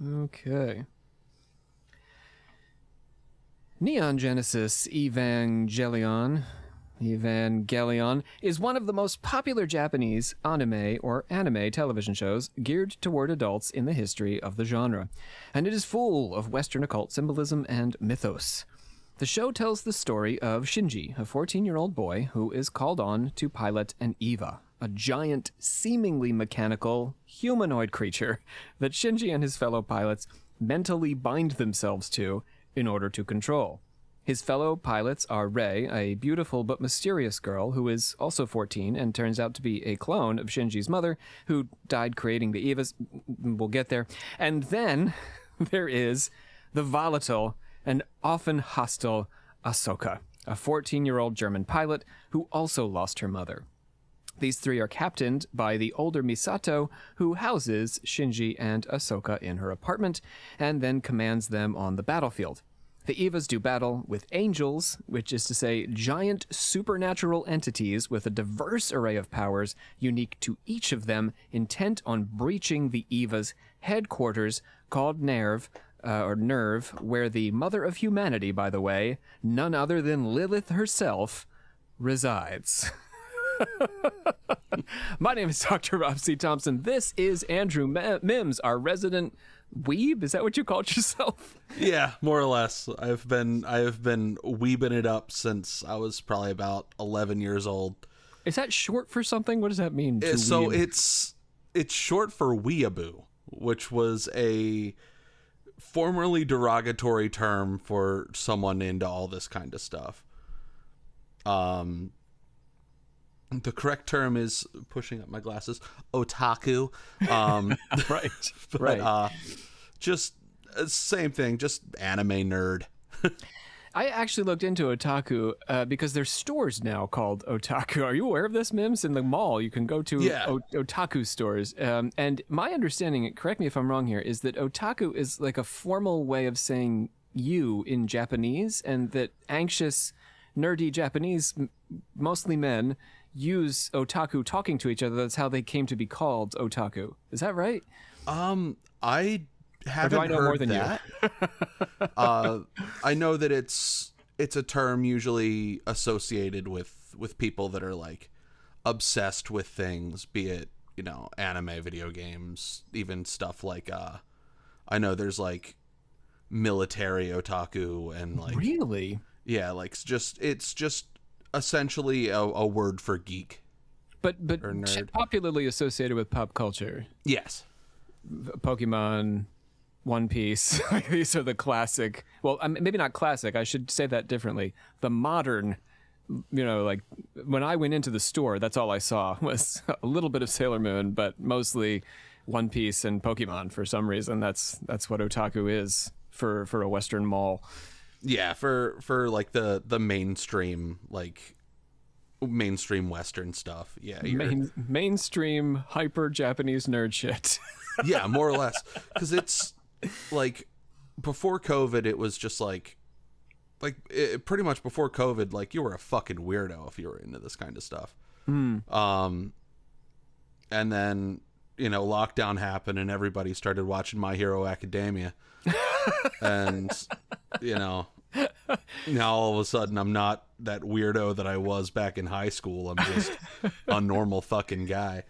Okay. Neon Genesis Evangelion is one of the most popular Japanese anime or anime television shows geared toward adults in the history of the genre, and it is full of Western occult symbolism and mythos. The show tells the story of Shinji, a 14-year-old boy who is called on to pilot an Eva, a giant, seemingly mechanical, humanoid creature that Shinji and his fellow pilots mentally bind themselves to in order to control. His fellow pilots are Rei, a beautiful but mysterious girl who is also 14 and turns out to be a clone of Shinji's mother, who died creating the Evas. We'll get there. And then there is the volatile and often hostile Ahsoka, a 14-year-old German pilot who also lost her mother. These three are captained by the older Misato, who houses Shinji and Ahsoka in her apartment and then commands them on the battlefield. The Evas do battle with angels, which is to say giant supernatural entities with a diverse array of powers unique to each of them, intent on breaching the Eva's headquarters called Nerve, where the mother of humanity, by the way, none other than Lilith herself, resides. My name is Dr. Rob C. Thompson. This is Andrew Mimms, our resident weeb. Is that what you called yourself? Yeah, more or less. I have been weebing it up since I was probably about 11 years old. Is that short for something? What does that mean? So weeb? It's short for weeaboo, which was a formerly derogatory term for someone into all this kind of stuff. The correct term is, pushing up my glasses, otaku. Right. But, right. Just same thing, just anime nerd. I actually looked into otaku because there's stores now called otaku. Are you aware of this, Mimms? In the mall, you can go to otaku stores. And my understanding, correct me if I'm wrong here, is that otaku is like a formal way of saying you in Japanese, and that anxious, nerdy Japanese, mostly men, use otaku talking to each other. That's how they came to be called otaku. Is that right? I haven't I know heard more than that. I know that it's a term usually associated with people that are like obsessed with things, be it, you know, anime, video games, even stuff like I know there's like military otaku and like Really? Yeah, like it's just essentially a word for geek. But or nerd. Popularly associated with pop culture. Yes. Pokemon, One Piece. These are the classic. Well, maybe not classic. I should say that differently. The modern, you know, like when I went into the store, that's all I saw was a little bit of Sailor Moon, but mostly One Piece and Pokemon. For some reason, that's what otaku is for a Western mall. Yeah, for like the mainstream, like mainstream Western stuff. Yeah, mainstream hyper Japanese nerd shit. Yeah, more or less, because it's like before COVID, it was just like pretty much before COVID, like you were a fucking weirdo if you were into this kind of stuff. And then, you know, lockdown happened and everybody started watching My Hero Academia. And, you know, now all of a sudden I'm not that weirdo that I was back in high school. I'm just a normal fucking guy.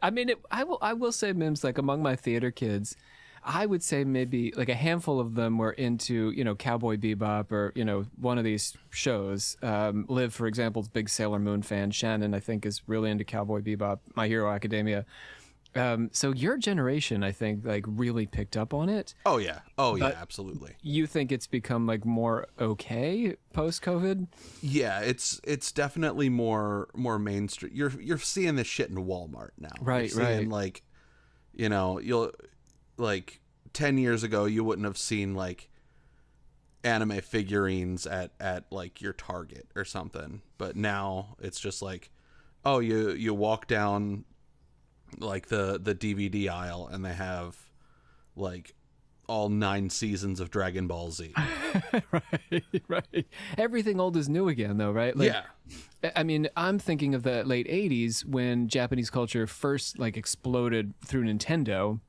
I mean, I will say, Mimms, like among my theater kids, I would say maybe like a handful of them were into, you know, Cowboy Bebop or, you know, one of these shows. Liv, for example, is a big Sailor Moon fan. Shannon, I think, is really into Cowboy Bebop, My Hero Academia. So your generation, I think, like really picked up on it. Oh yeah, absolutely. You think it's become like more okay post-COVID? Yeah, it's definitely more mainstream. You're seeing this shit in Walmart now. Right, you're seeing, like, you know, you'll like 10 years ago you wouldn't have seen like anime figurines at like your Target or something, but now it's just like, oh, you walk down like the DVD aisle and they have like all 9 seasons of Dragon Ball Z. right. Everything old is new again, though, right? Like, yeah. I mean, I'm thinking of the late 80s when Japanese culture first like exploded through Nintendo.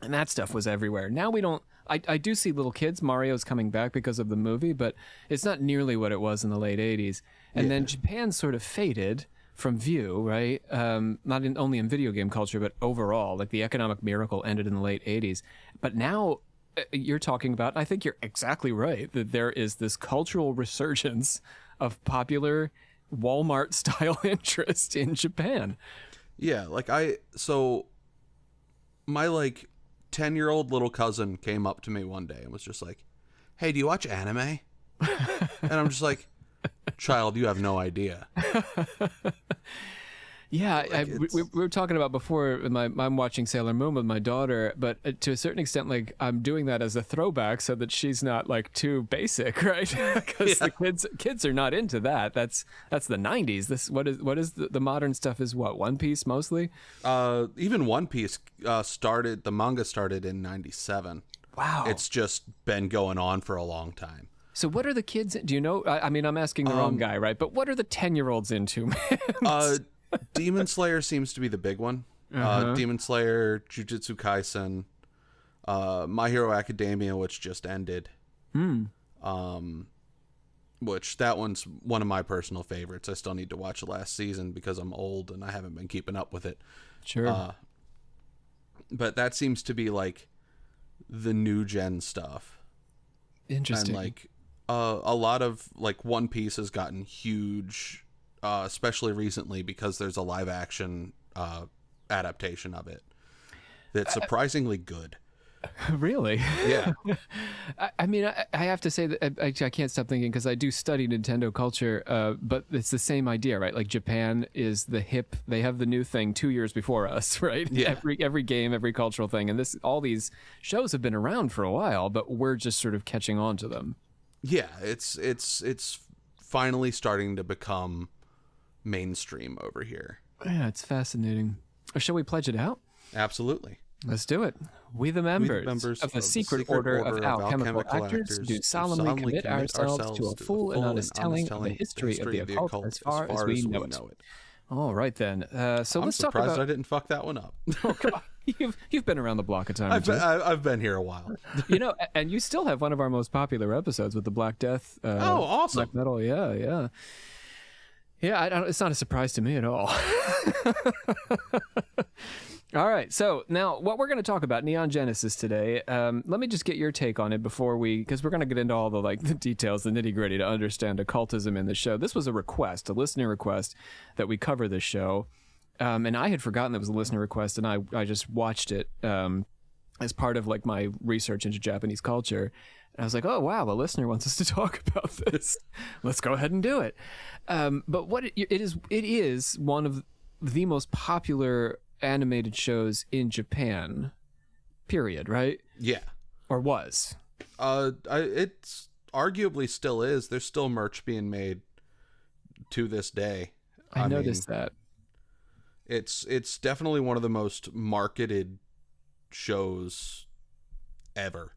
And that stuff was everywhere. Now we don't. I do see little kids. Mario's coming back because of the movie, but it's not nearly what it was in the late 80s. And then Japan sort of faded from view, right? Not only in video game culture, but overall. Like the economic miracle ended in the late 80s. But now you're talking about, I think you're exactly right, that there is this cultural resurgence of popular Walmart-style interest in Japan. Yeah, like my like 10-year-old little cousin came up to me one day and was just like, "Hey, do you watch anime?" And I'm just like, "Child, you have no idea." Yeah, we were talking about before. I'm watching Sailor Moon with my daughter, but to a certain extent, like I'm doing that as a throwback so that she's not like too basic, right? Because the kids are not into that. That's the 90s. What is the modern stuff is what, One Piece mostly? Even One Piece the manga started in 97. Wow, it's just been going on for a long time. So what are the kids? Do you know? I mean, I'm asking the wrong guy, right? But what are the 10-year-olds into, man? Demon Slayer seems to be the big one. Demon Slayer, Jujutsu Kaisen, My Hero Academia, which just ended. Which that one's one of my personal favorites. I still need to watch the last season because I'm old and I haven't been keeping up with it. Sure. But that seems to be like the new gen stuff. Interesting. And like a lot of like One Piece has gotten huge. Especially recently because there's a live action adaptation of it that's surprisingly good. Really? Yeah. I mean, I have to say that I can't stop thinking because I do study Nintendo culture, but it's the same idea, right? Like Japan is the hip, they have the new thing 2 years before us, right? Yeah. Every game, every cultural thing. And all these shows have been around for a while, but we're just sort of catching on to them. Yeah. It's finally starting to become mainstream over here. Yeah, it's fascinating. Shall we pledge it out? Absolutely. Let's do it. We the members of the Secret Order of Alchemical Actors do solemnly commit ourselves to a full and honest telling of the history of the occult as far as we know it. All right, then. So let's talk about... I'm surprised I didn't fuck that one up. Oh, come on. You've been around the block a time. I've been here a while. You know, and you still have one of our most popular episodes with the Black Death. Oh, awesome. Black metal, yeah. Yeah, it's not a surprise to me at all. All right, so now what we're going to talk about, Neon Genesis today, let me just get your take on it before because we're going to get into all the details, the nitty-gritty to understand occultism in the show. This was a listener request, that we cover this show, and I had forgotten it was a listener request, and I just watched it as part of my research into Japanese culture. And I was like, oh, wow, a listener wants us to talk about this. Let's go ahead and do it. But what it is one of the most popular animated shows in Japan, period, right? Yeah. Or was. It's arguably still is. There's still merch being made to this day. I noticed that. It's definitely one of the most marketed shows ever.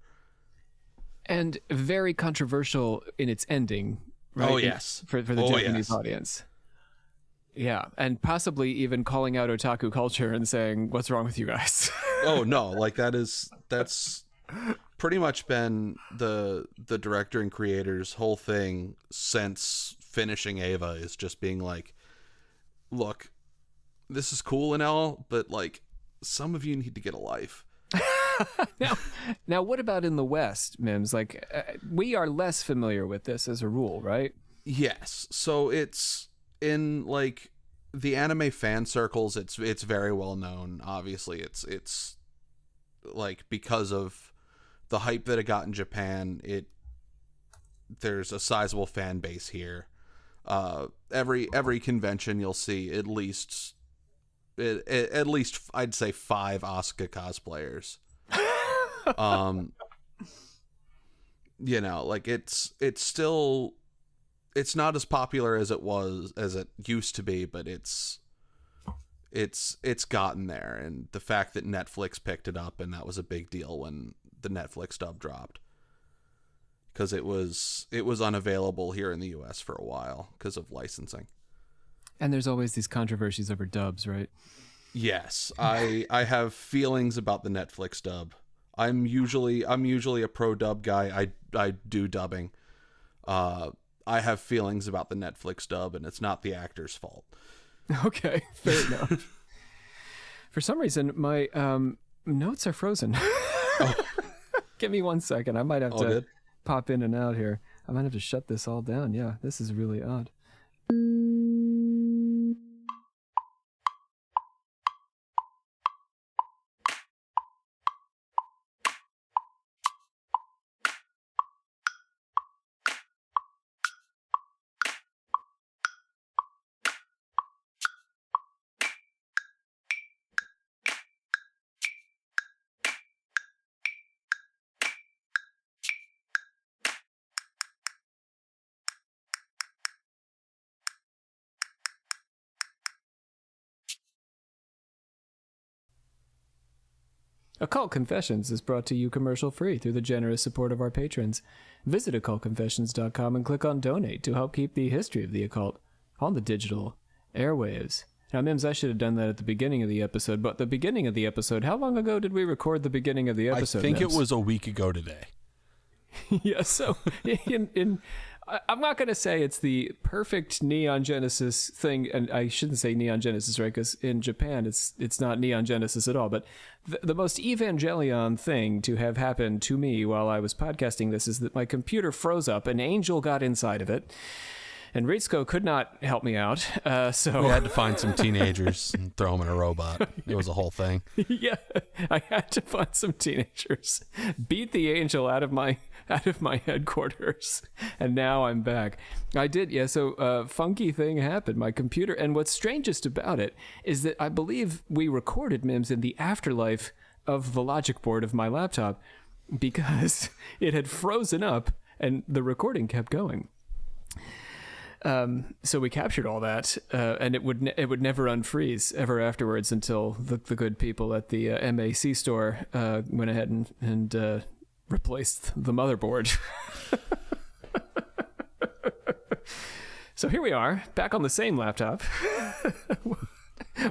And very controversial in its ending, right? Oh, yes. For the Japanese audience. Yeah, and possibly even calling out otaku culture and saying, what's wrong with you guys? Oh, no, that's pretty much been the director and creator's whole thing since finishing Eva, is just being like, look, this is cool and all, but some of you need to get a life. Now, what about in the West, Mimms? We are less familiar with this as a rule, right? Yes. So it's in the anime fan circles. It's very well known. Obviously, it's because of the hype that it got in Japan. There's a sizable fan base here. Every convention you'll see at least I'd say 5 Asuka cosplayers. It's still, it's not as popular as it used to be, but it's gotten there. And the fact that Netflix picked it up, and that was a big deal when the Netflix dub dropped, because it was unavailable here in the US for a while because of licensing. And there's always these controversies over dubs, right? Yes, I have feelings about the Netflix dub. I'm usually a pro dub guy. I do dubbing. I have feelings about the Netflix dub, and it's not the actor's fault. Okay, fair enough. For some reason, my notes are frozen. Oh. Give me 1 second. I might have to pop in and out here. I might have to shut this all down. Yeah, this is really odd. Occult Confessions is brought to you commercial-free through the generous support of our patrons. Visit occultconfessions.com and click on Donate to help keep the history of the occult on the digital airwaves. Now, Mimms, I should have done that at the beginning of the episode, but the beginning of the episode, how long ago did we record the beginning of the episode, I think Mimms? It was a week ago today. Yeah, so I'm not going to say it's the perfect Neon Genesis thing, and I shouldn't say Neon Genesis, right? Because in Japan, it's not Neon Genesis at all. But the most Evangelion thing to have happened to me while I was podcasting this is that my computer froze up, an angel got inside of it, and Ritsuko could not help me out. So we had to find some teenagers and throw them in a robot. It was a whole thing. Yeah, I had to find some teenagers, beat the angel out of my headquarters, and now I'm back. I did, yeah. So funky thing happened. My computer, and what's strangest about it is that I believe we recorded Mimms in the afterlife of the logic board of my laptop because it had frozen up and the recording kept going. So we captured all that, and it would never unfreeze ever afterwards until the good people at the MAC store went ahead and replaced the motherboard. So here we are, back on the same laptop.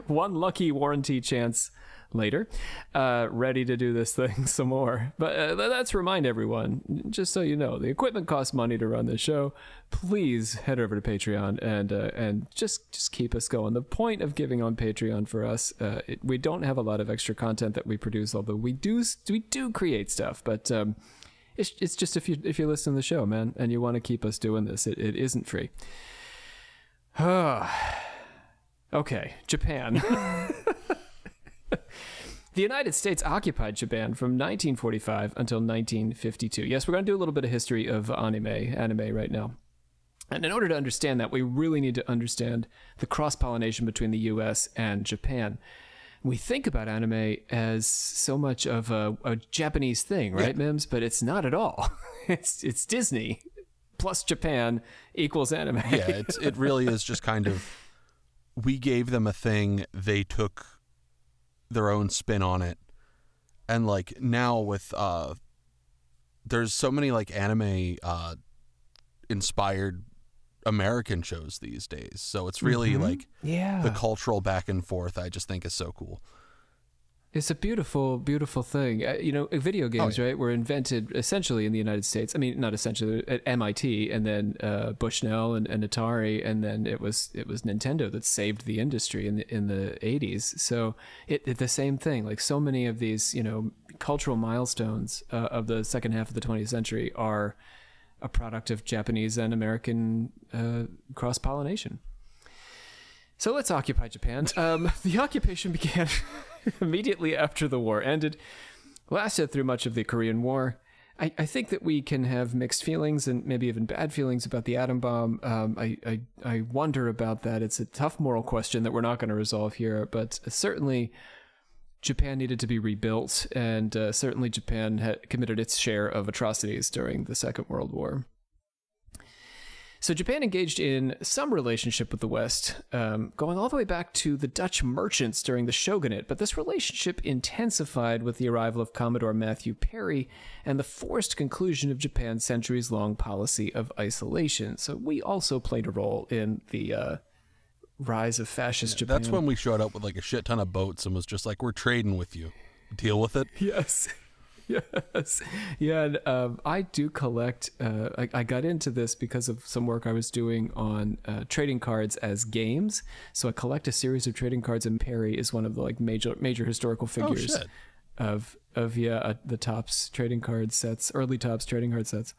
One lucky warranty chance later, ready to do this thing some more. But let's remind everyone, just so you know, the equipment costs money to run this show. Please head over to Patreon and just keep us going. The point of giving on Patreon for us, we don't have a lot of extra content that we produce, although we do create stuff. But it's just if you listen to the show, man, and you want to keep us doing this, it isn't free. Okay, Japan. The United States occupied Japan from 1945 until 1952. Yes, we're going to do a little bit of history of anime right now. And in order to understand that, we really need to understand the cross-pollination between the U.S. and Japan. We think about anime as so much of a Japanese thing, right, yeah. Mimms? But it's not at all. It's Disney plus Japan equals anime. Yeah, it really is just kind of, we gave them a thing, they took their own spin on it. And like now with there's so many like anime inspired American shows these days, so it's really like the cultural back and forth I just think is so cool. It's a beautiful thing. Video games, right, were invented essentially in the United States. I mean, not essentially, at MIT, and then Bushnell and Atari, and then it was Nintendo that saved the industry in the 80s. So it the same thing. Like so many of these, cultural milestones of the second half of the 20th century are a product of Japanese and American cross-pollination. So let's occupy Japan. The occupation began immediately after the war ended, lasted through much of the Korean War. I think that we can have mixed feelings and maybe even bad feelings about the atom bomb. I wonder about that. It's a tough moral question that we're not going to resolve here, but certainly Japan needed to be rebuilt, and certainly Japan had committed its share of atrocities during the Second World War. So Japan engaged in some relationship with the West, going all the way back to the Dutch merchants during the shogunate, but this relationship intensified with the arrival of Commodore Matthew Perry and the forced conclusion of Japan's centuries-long policy of isolation. So we also played a role in the rise of fascist Japan. That's when we showed up with like a shit ton of boats and was just like, we're trading with you. Deal with it. Yes. Yes. Yeah. And, I do collect, I got into this because of some work I was doing on trading cards as games. So I collect a series of trading cards, and Perry is one of the like major historical figures of the Topps trading card sets, early Topps trading card sets.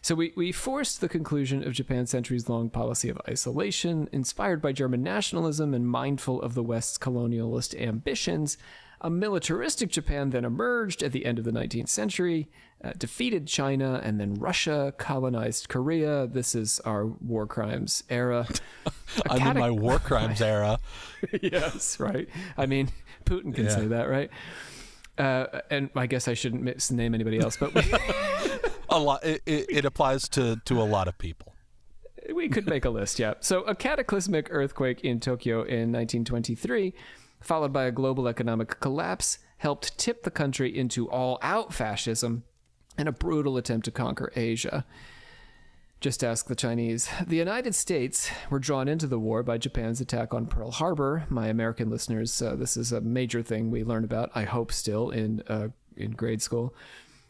So we forced the conclusion of Japan's centuries-long policy of isolation, inspired by German nationalism and mindful of the West's colonialist ambitions. A militaristic Japan then emerged at the end of the 19th century, defeated China, and then Russia colonized Korea. This is our war crimes era. I'm in my war crimes era. Yes, right. I mean, Putin can say that, right? And I guess I shouldn't name anybody else, but a lot. It applies to a lot of people. We could make a list, yeah. So a cataclysmic earthquake in Tokyo in 1923, followed by a global economic collapse, helped tip the country into all-out fascism and a brutal attempt to conquer Asia. Just ask the Chinese. The United States were drawn into the war by Japan's attack on Pearl Harbor. My American listeners, this is a major thing we learn about, I hope still, in grade school.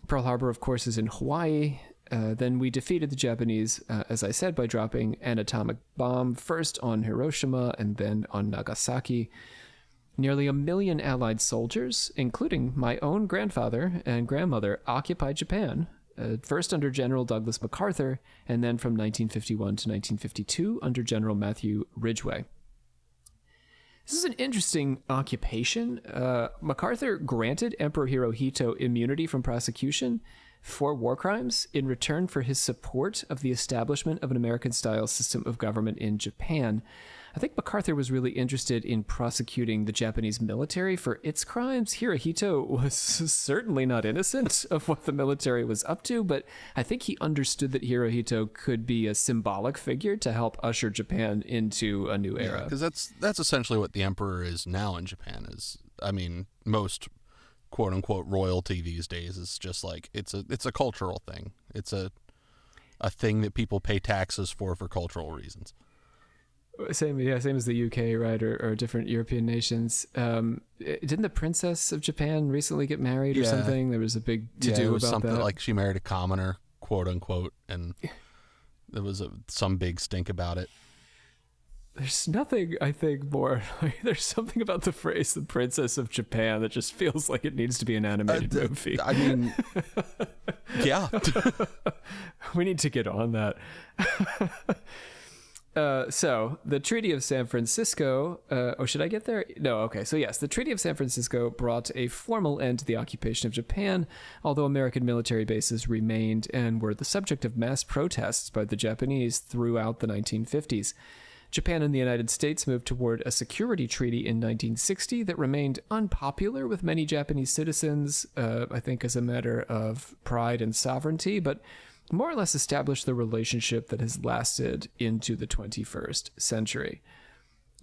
Pearl Harbor, of course, is in Hawaii. Then we defeated the Japanese, as I said, by dropping an atomic bomb, first on Hiroshima and then on Nagasaki. Nearly 1 million Allied soldiers, including my own grandfather and grandmother, occupied Japan, first under General Douglas MacArthur, and then from 1951 to 1952 under General Matthew Ridgway. This is an interesting occupation. MacArthur granted Emperor Hirohito immunity from prosecution for war crimes in return for his support of the establishment of an American-style system of government in Japan. I think MacArthur was really interested in prosecuting the Japanese military for its crimes. Hirohito was certainly not innocent of what the military was up to, but I think he understood that Hirohito could be a symbolic figure to help usher Japan into a new era. Because that's essentially what the emperor is now in Japan. Most quote unquote royalty these days is just like it's a cultural thing. It's a thing that people pay taxes for cultural reasons. Same as the UK, right, or different European nations. Didn't the princess of Japan recently get married or something? There was a big to-do about something that. Like she married a commoner, quote unquote, and there was some big stink about it. There's nothing, I think, more. There's something about the phrase "the princess of Japan" that just feels like it needs to be an animated movie. I mean, yeah, we need to get on that. So the Treaty of San Francisco, should I get there? No, okay. So yes, the Treaty of San Francisco brought a formal end to the occupation of Japan, although American military bases remained and were the subject of mass protests by the Japanese throughout the 1950s. Japan and the United States moved toward a security treaty in 1960 that remained unpopular with many Japanese citizens, I think as a matter of pride and sovereignty, but more or less established the relationship that has lasted into the 21st century.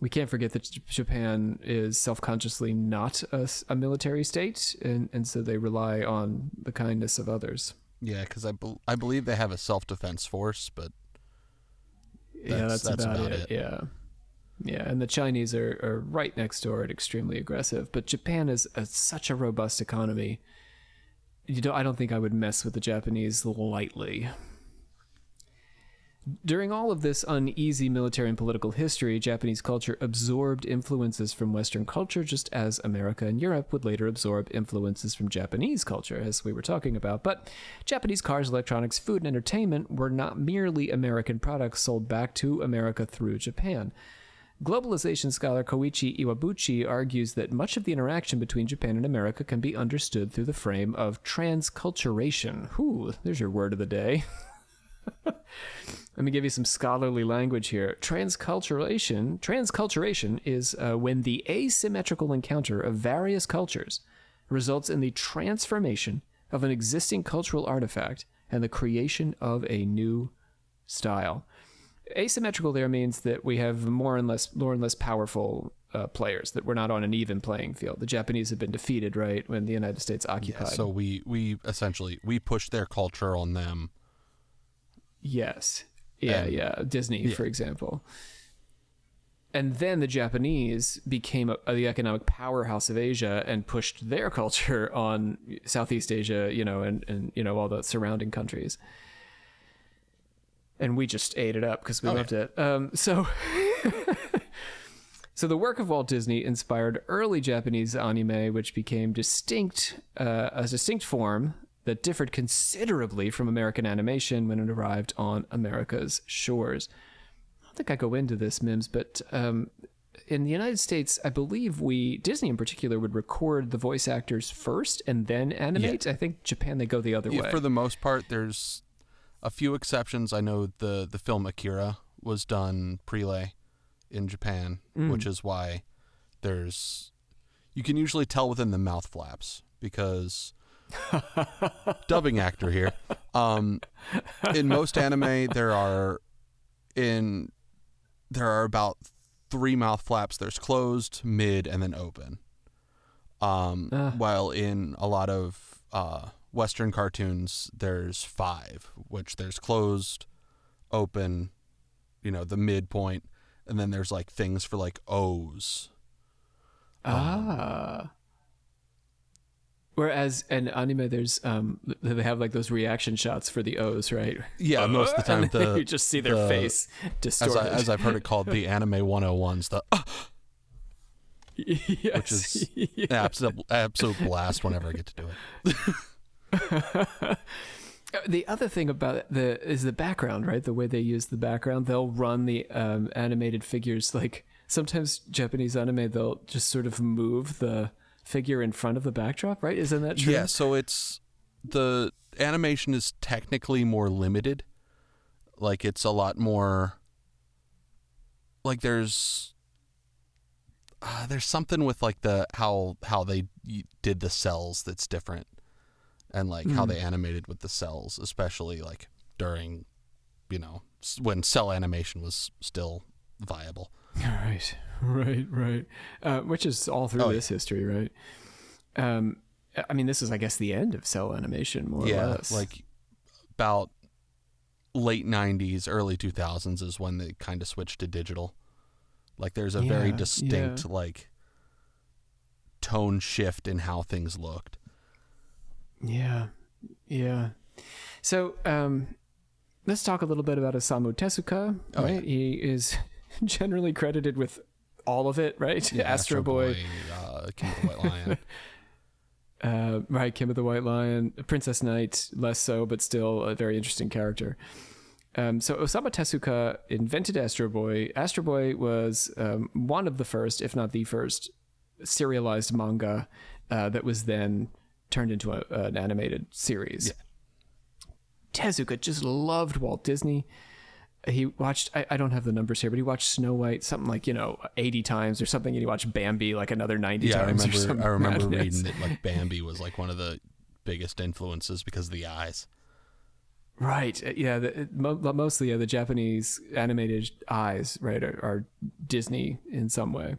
We can't forget that Japan is self-consciously not a military state, and so they rely on the kindness of others. Yeah, because I believe they have a self-defense force, but that's about it. Yeah, and the Chinese are right next door and extremely aggressive, but Japan is such a robust economy. I don't think I would mess with the Japanese lightly. During all of this uneasy military and political history, Japanese culture absorbed influences from Western culture, just as America and Europe would later absorb influences from Japanese culture, as we were talking about. But Japanese cars, electronics, food, and entertainment were not merely American products sold back to America through Japan. Globalization scholar Koichi Iwabuchi argues that much of the interaction between Japan and America can be understood through the frame of transculturation. Whew, there's your word of the day. Let me give you some scholarly language here. Transculturation is when the asymmetrical encounter of various cultures results in the transformation of an existing cultural artifact and the creation of a new style. Asymmetrical there means that we have more and less powerful players, that we're not on an even playing field. The Japanese have been defeated, right, when the United States occupied. Yeah, so we essentially push their culture on them. Yes. Yeah. Disney, for example. And then the Japanese became the economic powerhouse of Asia and pushed their culture on Southeast Asia, and all the surrounding countries. And we just ate it up because we loved it. So the work of Walt Disney inspired early Japanese anime, which became a distinct form that differed considerably from American animation when it arrived on America's shores. I don't think I go into this, Mimms, but in the United States, I believe Disney in particular, would record the voice actors first and then animate. Yeah. I think Japan, they go the other way. For the most part, there's a few exceptions. I know the film Akira was done prelay in Japan, which is why you can usually tell within the mouth flaps because dubbing actor here. In most anime, there are about 3 mouth flaps. There's closed, mid, and then open. While in a lot of Western cartoons, there's 5, which there's closed, open, the midpoint, and then there's like things for like O's. Whereas in anime, there's they have like those reaction shots for the O's, right? Yeah, most of the time you just see their face distorted. As I've heard it called, the anime 101s, yes, which is an absolute blast whenever I get to do it. The other thing about is the background, right? The way they use the background, they'll run the animated figures. Like sometimes Japanese anime, they'll just sort of move the figure in front of the backdrop, right? Isn't that true? Yeah, so the animation is technically more limited. Like it's a lot more like there's something with like how they did the cells that's different, and like how they animated with the cells, especially like during when cell animation was still viable. Right. Which is all through this history, right? I mean, this is, I guess, the end of cell animation, more or less. Like about late 90s, early 2000s is when they kind of switched to digital. Like there's a very distinct like tone shift in how things looked. Yeah. So let's talk a little bit about Osamu Tezuka, right? Yeah. He is generally credited with all of it, right? Yeah, Astro Boy, Kim of the White Lion. Right, Kim of the White Lion. Princess Knight, less so, but still a very interesting character. So Osamu Tezuka invented Astro Boy. Astro Boy was one of the first, if not the first, serialized manga that was then turned into an animated series. Yeah. Tezuka just loved Walt Disney. He watched, I don't have the numbers here, but he watched Snow White something like, 80 times or something, and he watched Bambi like another 90 times. I remember reading that like Bambi was like one of the biggest influences because of the eyes. Right. Yeah. Mostly the Japanese animated eyes, right, are Disney in some way.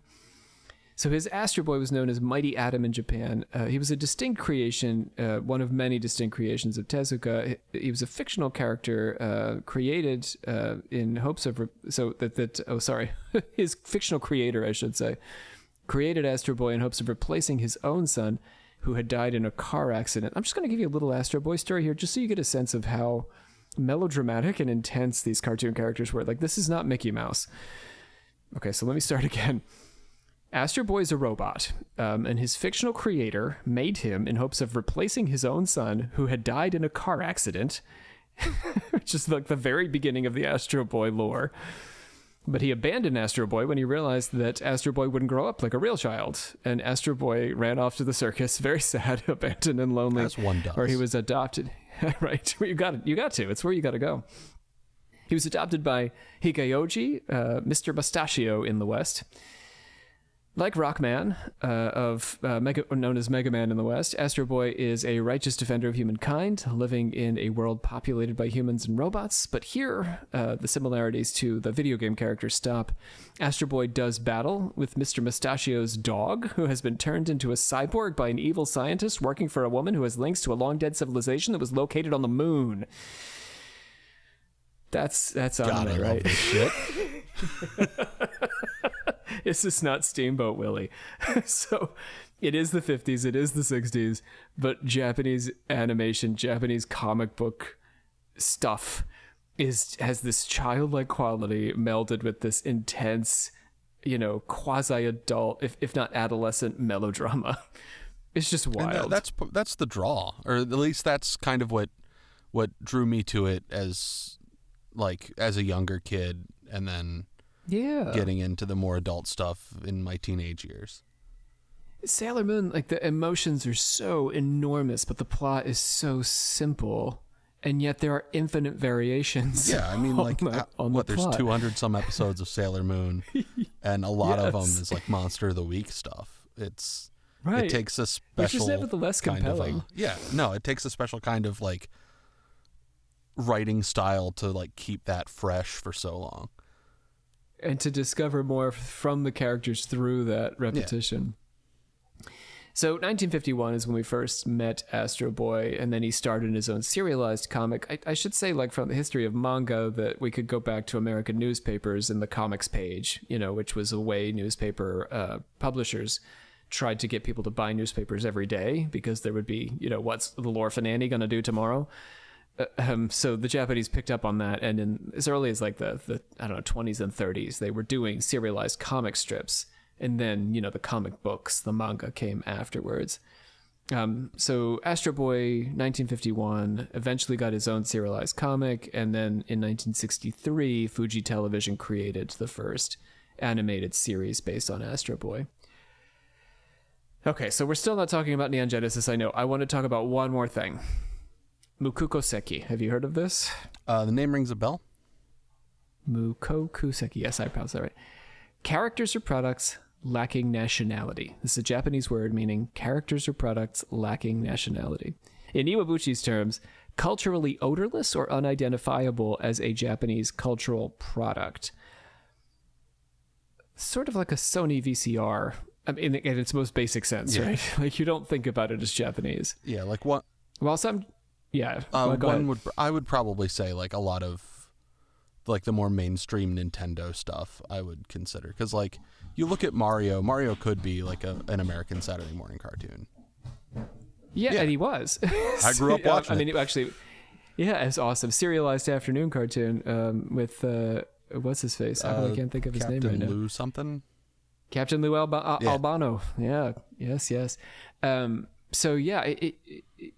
So his Astro Boy was known as Mighty Atom in Japan. He was a distinct creation, one of many distinct creations of Tezuka. He was a fictional character created in hopes of... his fictional creator, I should say, created Astro Boy in hopes of replacing his own son, who had died in a car accident. I'm just going to give you a little Astro Boy story here, just so you get a sense of how melodramatic and intense these cartoon characters were. Like, this is not Mickey Mouse. Okay, so let me start again. Astro Boy is a robot, and his fictional creator made him in hopes of replacing his own son, who had died in a car accident, which is like the very beginning of the Astro Boy lore. But he abandoned Astro Boy when he realized that Astro Boy wouldn't grow up like a real child, and Astro Boy ran off to the circus, very sad, abandoned, and lonely. As one does. Where he was adopted. Right, you got to. It's where you got to go. He was adopted by Hikayoji, Mr. Mustachio in the West. Like Rockman, known as Mega Man in the West, Astro Boy is a righteous defender of humankind, living in a world populated by humans and robots. But here, the similarities to the video game characters stop. Astro Boy does battle with Mr. Mustachio's dog, who has been turned into a cyborg by an evil scientist working for a woman who has links to a long-dead civilization that was located on the moon. That's anime, right? Love this shit. This is not Steamboat Willie. So it is the 50s, it is the 60s, but Japanese animation, Japanese comic book stuff has this childlike quality melded with this intense, quasi-adult, if not adolescent melodrama. It's just wild. And that's the draw, or at least that's kind of what drew me to it as a younger kid, and then getting into the more adult stuff in my teenage years. Sailor Moon, like, the emotions are so enormous, but the plot is so simple. And yet there are infinite variations. Yeah, I mean, like, there's 200 some episodes of Sailor Moon, and a lot of them is like Monster of the Week stuff. It's right. It takes a special, which is nevertheless compelling. It takes a special kind of like writing style to like keep that fresh for so long, and to discover more from the characters through that repetition. Yeah. So 1951 is when we first met Astro Boy, and then he started in his own serialized comic. I should say, like, from the history of manga, that we could go back to American newspapers and the comics page, which was a way newspaper publishers tried to get people to buy newspapers every day, because there would be, what's the Lorphan Annie going to do tomorrow? So the Japanese picked up on that, and in as early as like the 20s and 30s, they were doing serialized comic strips. And then, the comic books, the manga came afterwards. So Astro Boy, 1951, eventually got his own serialized comic. And then in 1963, Fuji Television created the first animated series based on Astro Boy. Okay, so we're still not talking about Neon Genesis, I know. I want to talk about one more thing. Mukoku Seki. Have you heard of this? The name rings a bell. Mukoku Seki. Yes, I pronounced that right. Characters or products lacking nationality. This is a Japanese word meaning characters or products lacking nationality. In Iwabuchi's terms, culturally odorless or unidentifiable as a Japanese cultural product. Sort of like a Sony VCR, in its most basic sense, right? Like, you don't think about it as Japanese. Yeah, like what? Well, some... Yeah. I would probably say, like, a lot of, like, the more mainstream Nintendo stuff I would consider, because, like, you look at Mario could be like an American Saturday morning cartoon. Yeah, and he was. I grew up watching it. Actually, it's awesome. Serialized afternoon cartoon with what's his face? I can't think of his name right now. Captain Lou something. Captain Lou Albano. Yeah. Yes. So yeah,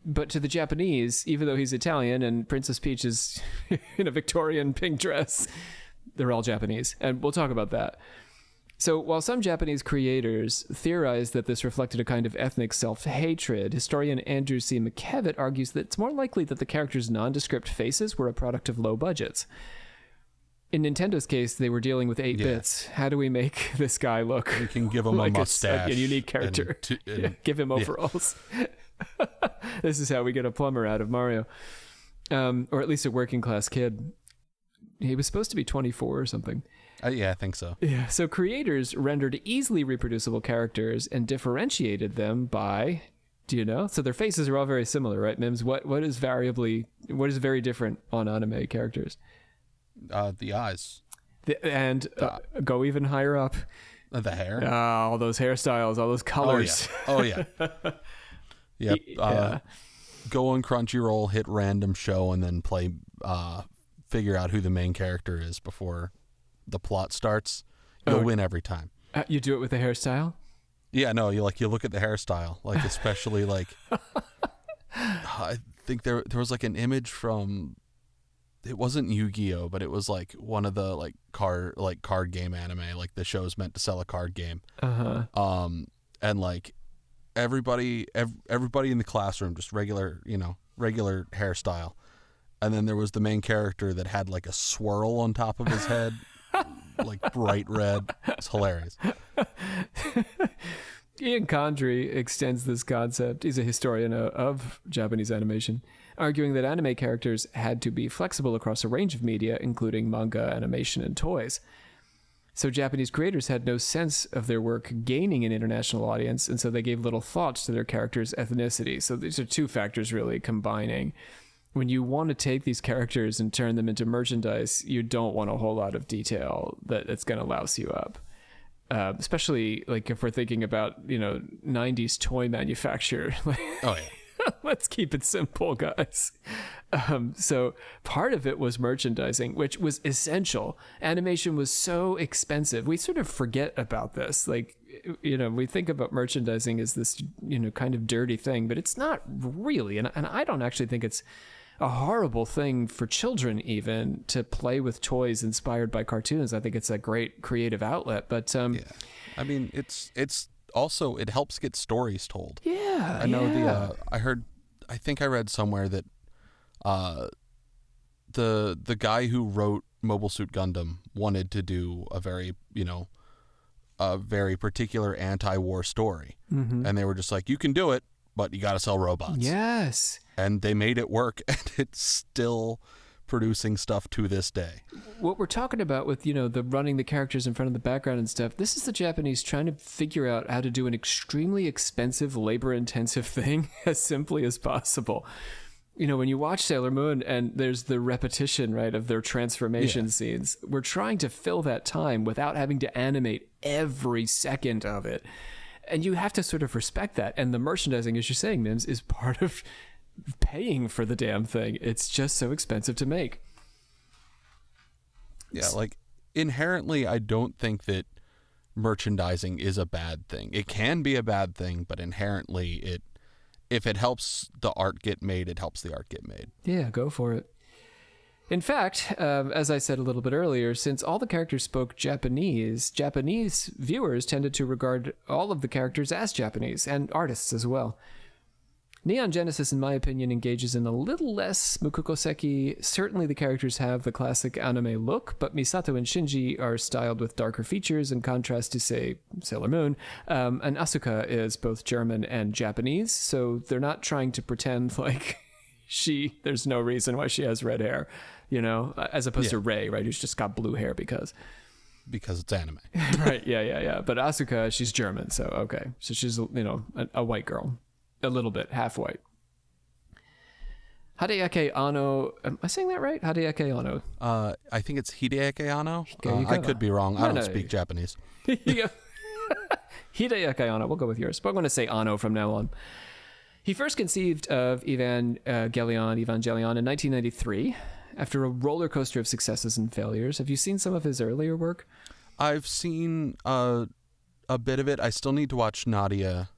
but to the Japanese, even though he's Italian and Princess Peach is in a Victorian pink dress, they're all Japanese, and we'll talk about that. So while some Japanese creators theorize that this reflected a kind of ethnic self-hatred, historian Andrew C. McKevitt argues that it's more likely that the characters' nondescript faces were a product of low budgets. In Nintendo's case, they were dealing with 8 bits. How do we make this guy look? We can give him like a mustache. A unique character. Give him overalls. This is how we get a plumber out of Mario. Or at least a working class kid. He was supposed to be 24 or something. Yeah, I think so. Yeah. So creators rendered easily reproducible characters and differentiated them by, do you know? So their faces are all very similar, right, Mimms? What is very different on anime characters? The eyes. Go even higher up. The hair. All those hairstyles, all those colors. Oh yeah. Yep. Go on Crunchyroll, hit random show, and then play. Figure out who the main character is before the plot starts. You'll win every time. You do it with the hairstyle? Yeah, no, you look at the hairstyle, like, especially like I think there was like an image from, it wasn't Yu-Gi-Oh, but it was like one of the card game anime, like the show's meant to sell a card game. And like everybody in the classroom, just regular hairstyle. And then there was the main character that had like a swirl on top of his head, like bright red. It's hilarious. Ian Condry extends this concept. He's a historian of Japanese animation, arguing that anime characters had to be flexible across a range of media, including manga, animation, and toys. So Japanese creators had no sense of their work gaining an international audience, and so they gave little thought to their characters' ethnicity. So these are two factors really combining. When you want to take these characters and turn them into merchandise, you don't want a whole lot of detail that's going to louse you up. especially like if we're thinking about 90s toy manufacture. Oh yeah. Let's keep it simple, guys. So part of it was merchandising, which was essential. Animation was so expensive. We sort of forget about this. Like, we think about merchandising as this, kind of dirty thing, but it's not really. And I don't actually think it's a horrible thing for children even to play with toys inspired by cartoons. I think it's a great creative outlet. But yeah. I mean, it's also, it helps get stories told. Yeah. I know I think I read somewhere that the guy who wrote Mobile Suit Gundam wanted to do a very particular anti-war story. Mm-hmm. And they were just like, you can do it, but you got to sell robots. Yes. And they made it work, and it's still producing stuff to this day. What we're talking about with, the running the characters in front of the background and stuff, this is the Japanese trying to figure out how to do an extremely expensive, labor-intensive thing as simply as possible. When you watch Sailor Moon and there's the repetition, right, of their transformation scenes, we're trying to fill that time without having to animate every second of it. And you have to sort of respect that. And the merchandising, as you're saying, Mimms, is part of paying for the damn thing. It's just so expensive to make. Yeah, like inherently, I don't think that merchandising is a bad thing. It can be a bad thing, but inherently, if it helps the art get made, it helps the art get made. Yeah, go for it. In fact, as I said a little bit earlier, since all the characters spoke Japanese viewers tended to regard all of the characters as Japanese, and artists as well. Neon Genesis, in my opinion, engages in a little less Mukukoseki. Certainly the characters have the classic anime look, but Misato and Shinji are styled with darker features in contrast to, say, Sailor Moon. And Asuka is both German and Japanese, so they're not trying to pretend like there's no reason why she has red hair, as opposed to Rei, right, who's just got blue hair because it's anime. Right, yeah. But Asuka, she's German, so okay. So she's, a white girl. A little bit, half white. Hideaki Anno, am I saying that right? Hideaki Anno. I think it's Hideaki Anno. I could be wrong. I don't speak Japanese. Hideaki Anno, we'll go with yours. But I'm going to say Anno from now on. He first conceived of Evangelion in 1993 after a roller coaster of successes and failures. Have you seen some of his earlier work? I've seen a bit of it. I still need to watch Nadia.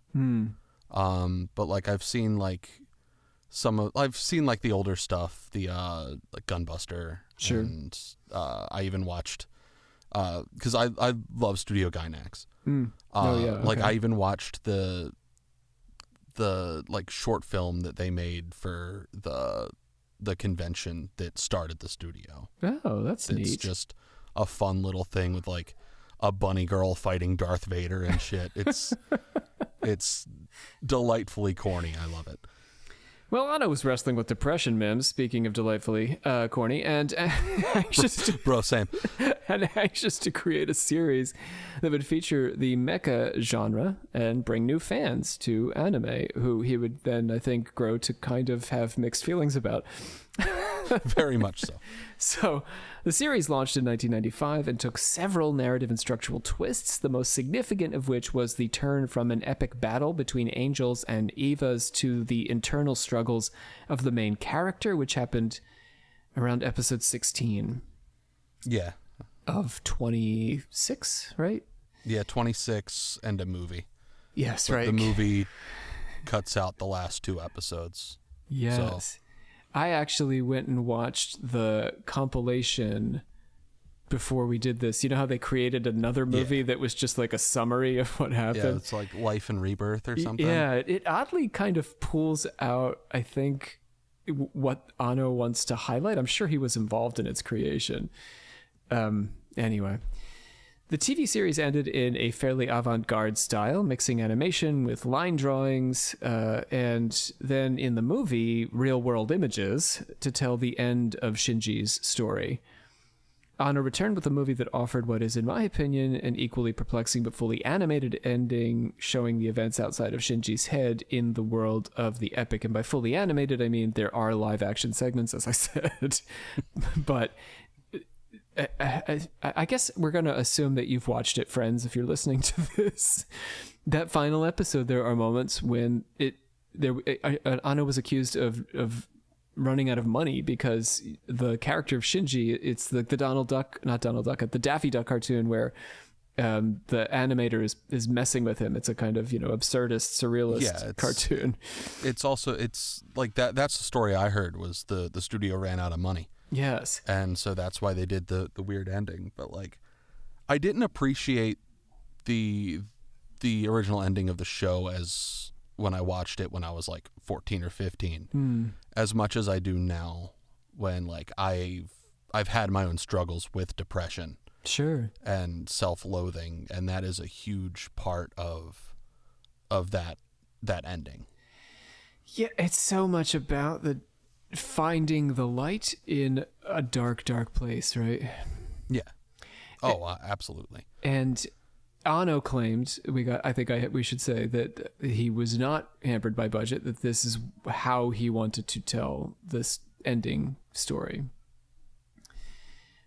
But like I've seen like the older stuff, the like Gunbuster. Sure. And I even watched because I love Studio Gainax. Like I even watched the like short film that they made for the convention that started the studio. Oh, that's neat. It's just a fun little thing with like a bunny girl fighting Darth Vader and shit. It's delightfully corny. I love it. Well, Anna was wrestling with depression, Mimms, speaking of delightfully corny, and anxious to create a series that would feature the mecha genre and bring new fans to anime, who he would then, I think, grow to kind of have mixed feelings about. Very much so. So the series launched in 1995 and took several narrative and structural twists, the most significant of which was the turn from an epic battle between angels and Evas to the internal struggles of the main character, which happened around episode 16. Yeah. Of 26, right? Yeah, 26 and a movie. Yes, but right. The movie cuts out the last 2 episodes. Yes. So. I actually went and watched the compilation before we did this. You know how they created another movie that was just like a summary of what happened? Yeah, it's like Life and Rebirth or something. Yeah, it oddly kind of pulls out, I think, what Anno wants to highlight. I'm sure he was involved in its creation. Anyway. The TV series ended in a fairly avant-garde style, mixing animation with line drawings, and then in the movie, real-world images to tell the end of Shinji's story. Anno returned with a movie that offered what is, in my opinion, an equally perplexing but fully animated ending, showing the events outside of Shinji's head in the world of the epic. And by fully animated, I mean there are live-action segments, as I said, but I guess we're going to assume that you've watched it, friends, if you're listening to this. That final episode, there are moments when Anno was accused of running out of money because the character of Shinji, it's the the Daffy Duck cartoon where the animator is messing with him. It's a kind of, absurdist, surrealist cartoon. It's like that. That's the story I heard, was the studio ran out of money. Yes. And so that's why they did the weird ending. But like, I didn't appreciate the original ending of the show as when I watched it when I was like 14 or 15, as much as I do now when like I've had my own struggles with depression. Sure. And self-loathing, and that is a huge part of that ending. Yeah, it's so much about finding the light in a dark, dark place, right? Yeah. Oh, absolutely. And Anno claimed, we should say that he was not hampered by budget, that this is how he wanted to tell this ending story.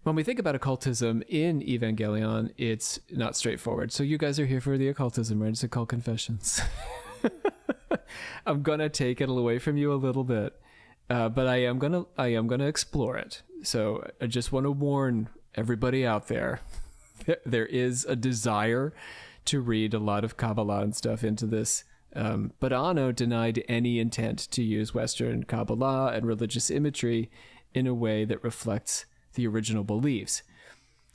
When we think about occultism in Evangelion, it's not straightforward. So you guys are here for the occultism, right? It's occult confessions. I'm gonna take it away from you a little bit, but I am gonna explore it. So I just want to warn everybody out there: there is a desire to read a lot of Kabbalah and stuff into this. But Anno denied any intent to use Western Kabbalah and religious imagery in a way that reflects the original beliefs.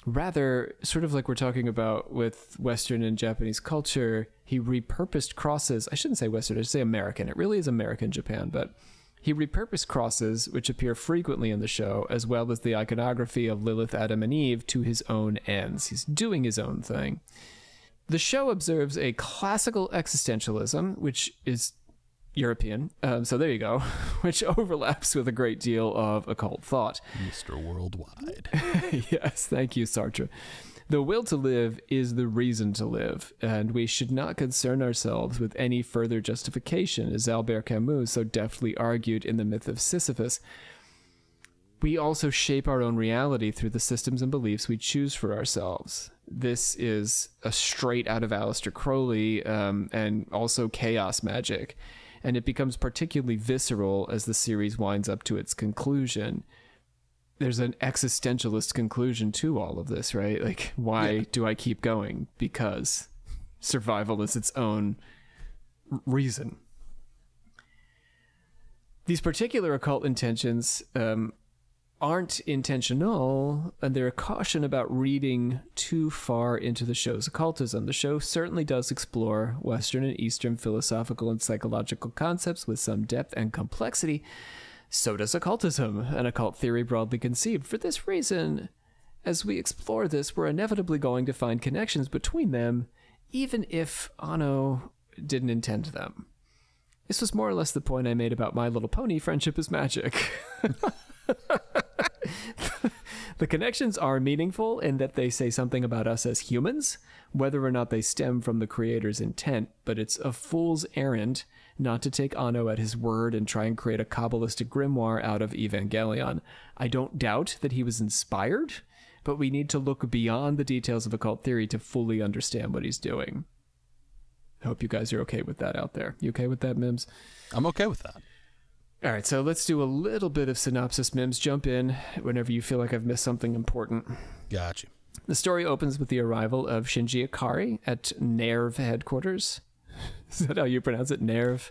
Rather, sort of like we're talking about with Western and Japanese culture, he repurposed crosses. I shouldn't say Western, I should say American. It really is American Japan, but he repurposed crosses, which appear frequently in the show, as well as the iconography of Lilith, Adam, and Eve, to his own ends. He's doing his own thing. The show observes a classical existentialism, which is European, so there you go, which overlaps with a great deal of occult thought. Mr. Worldwide. Yes, thank you, Sartre. The will to live is the reason to live, and we should not concern ourselves with any further justification, as Albert Camus so deftly argued in The Myth of Sisyphus. We also shape our own reality through the systems and beliefs we choose for ourselves. This is a straight out of Aleister Crowley, and also chaos magic. And it becomes particularly visceral as the series winds up to its conclusion. There's an existentialist conclusion to all of this, right? Like, why do I keep going? Because survival is its own reason. These particular occult intentions aren't intentional, and they're a caution about reading too far into the show's occultism. The show certainly does explore Western and Eastern philosophical and psychological concepts with some depth and complexity. So does occultism, an occult theory broadly conceived. For this reason, as we explore this, we're inevitably going to find connections between them, even if Anno didn't intend them. This was more or less the point I made about My Little Pony: Friendship is Magic. The connections are meaningful in that they say something about us as humans, whether or not they stem from the creator's intent, but it's a fool's errand not to take Anno at his word and try and create a Kabbalistic grimoire out of Evangelion. I don't doubt that he was inspired, but we need to look beyond the details of occult theory to fully understand what he's doing. I hope you guys are okay with that out there. You okay with that, Mimms? I'm okay with that. All right, so let's do a little bit of synopsis, Mimms. Jump in whenever you feel like I've missed something important. Gotcha. The story opens with the arrival of Shinji Ikari at NERV headquarters. Is that how you pronounce it, NERV?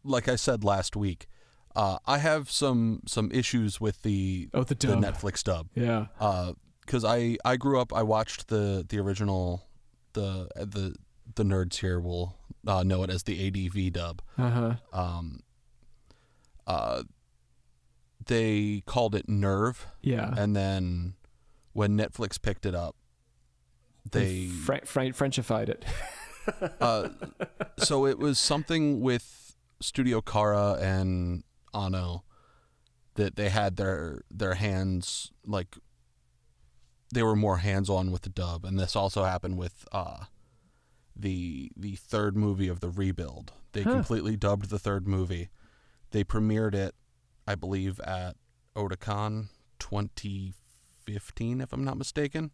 Like I said last week, I have some issues with the Netflix dub. Yeah. Because I grew up, I watched the original, the nerds here will know it as the ADV dub. They called it Nerve. Yeah. And then when Netflix picked it up, they Frenchified it. So it was something with Studio Kara and Anno that they had their hands, like, they were more hands-on with the dub. And this also happened with the third movie of the rebuild. They completely dubbed the third movie. They premiered it, I believe, at Otakon 2015, if I'm not mistaken.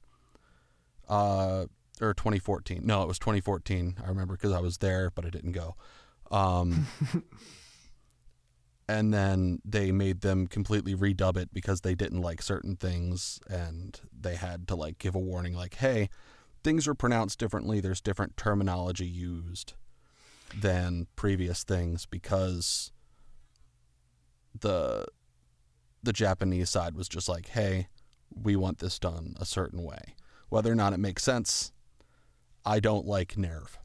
Or 2014. No, it was 2014. I remember because I was there, but I didn't go. And then they made them completely redub it because they didn't like certain things, and they had to like give a warning like, hey, things are pronounced differently. There's different terminology used than previous things, because the Japanese side was just like, hey, we want this done a certain way. Whether or not it makes sense, I don't like nerve.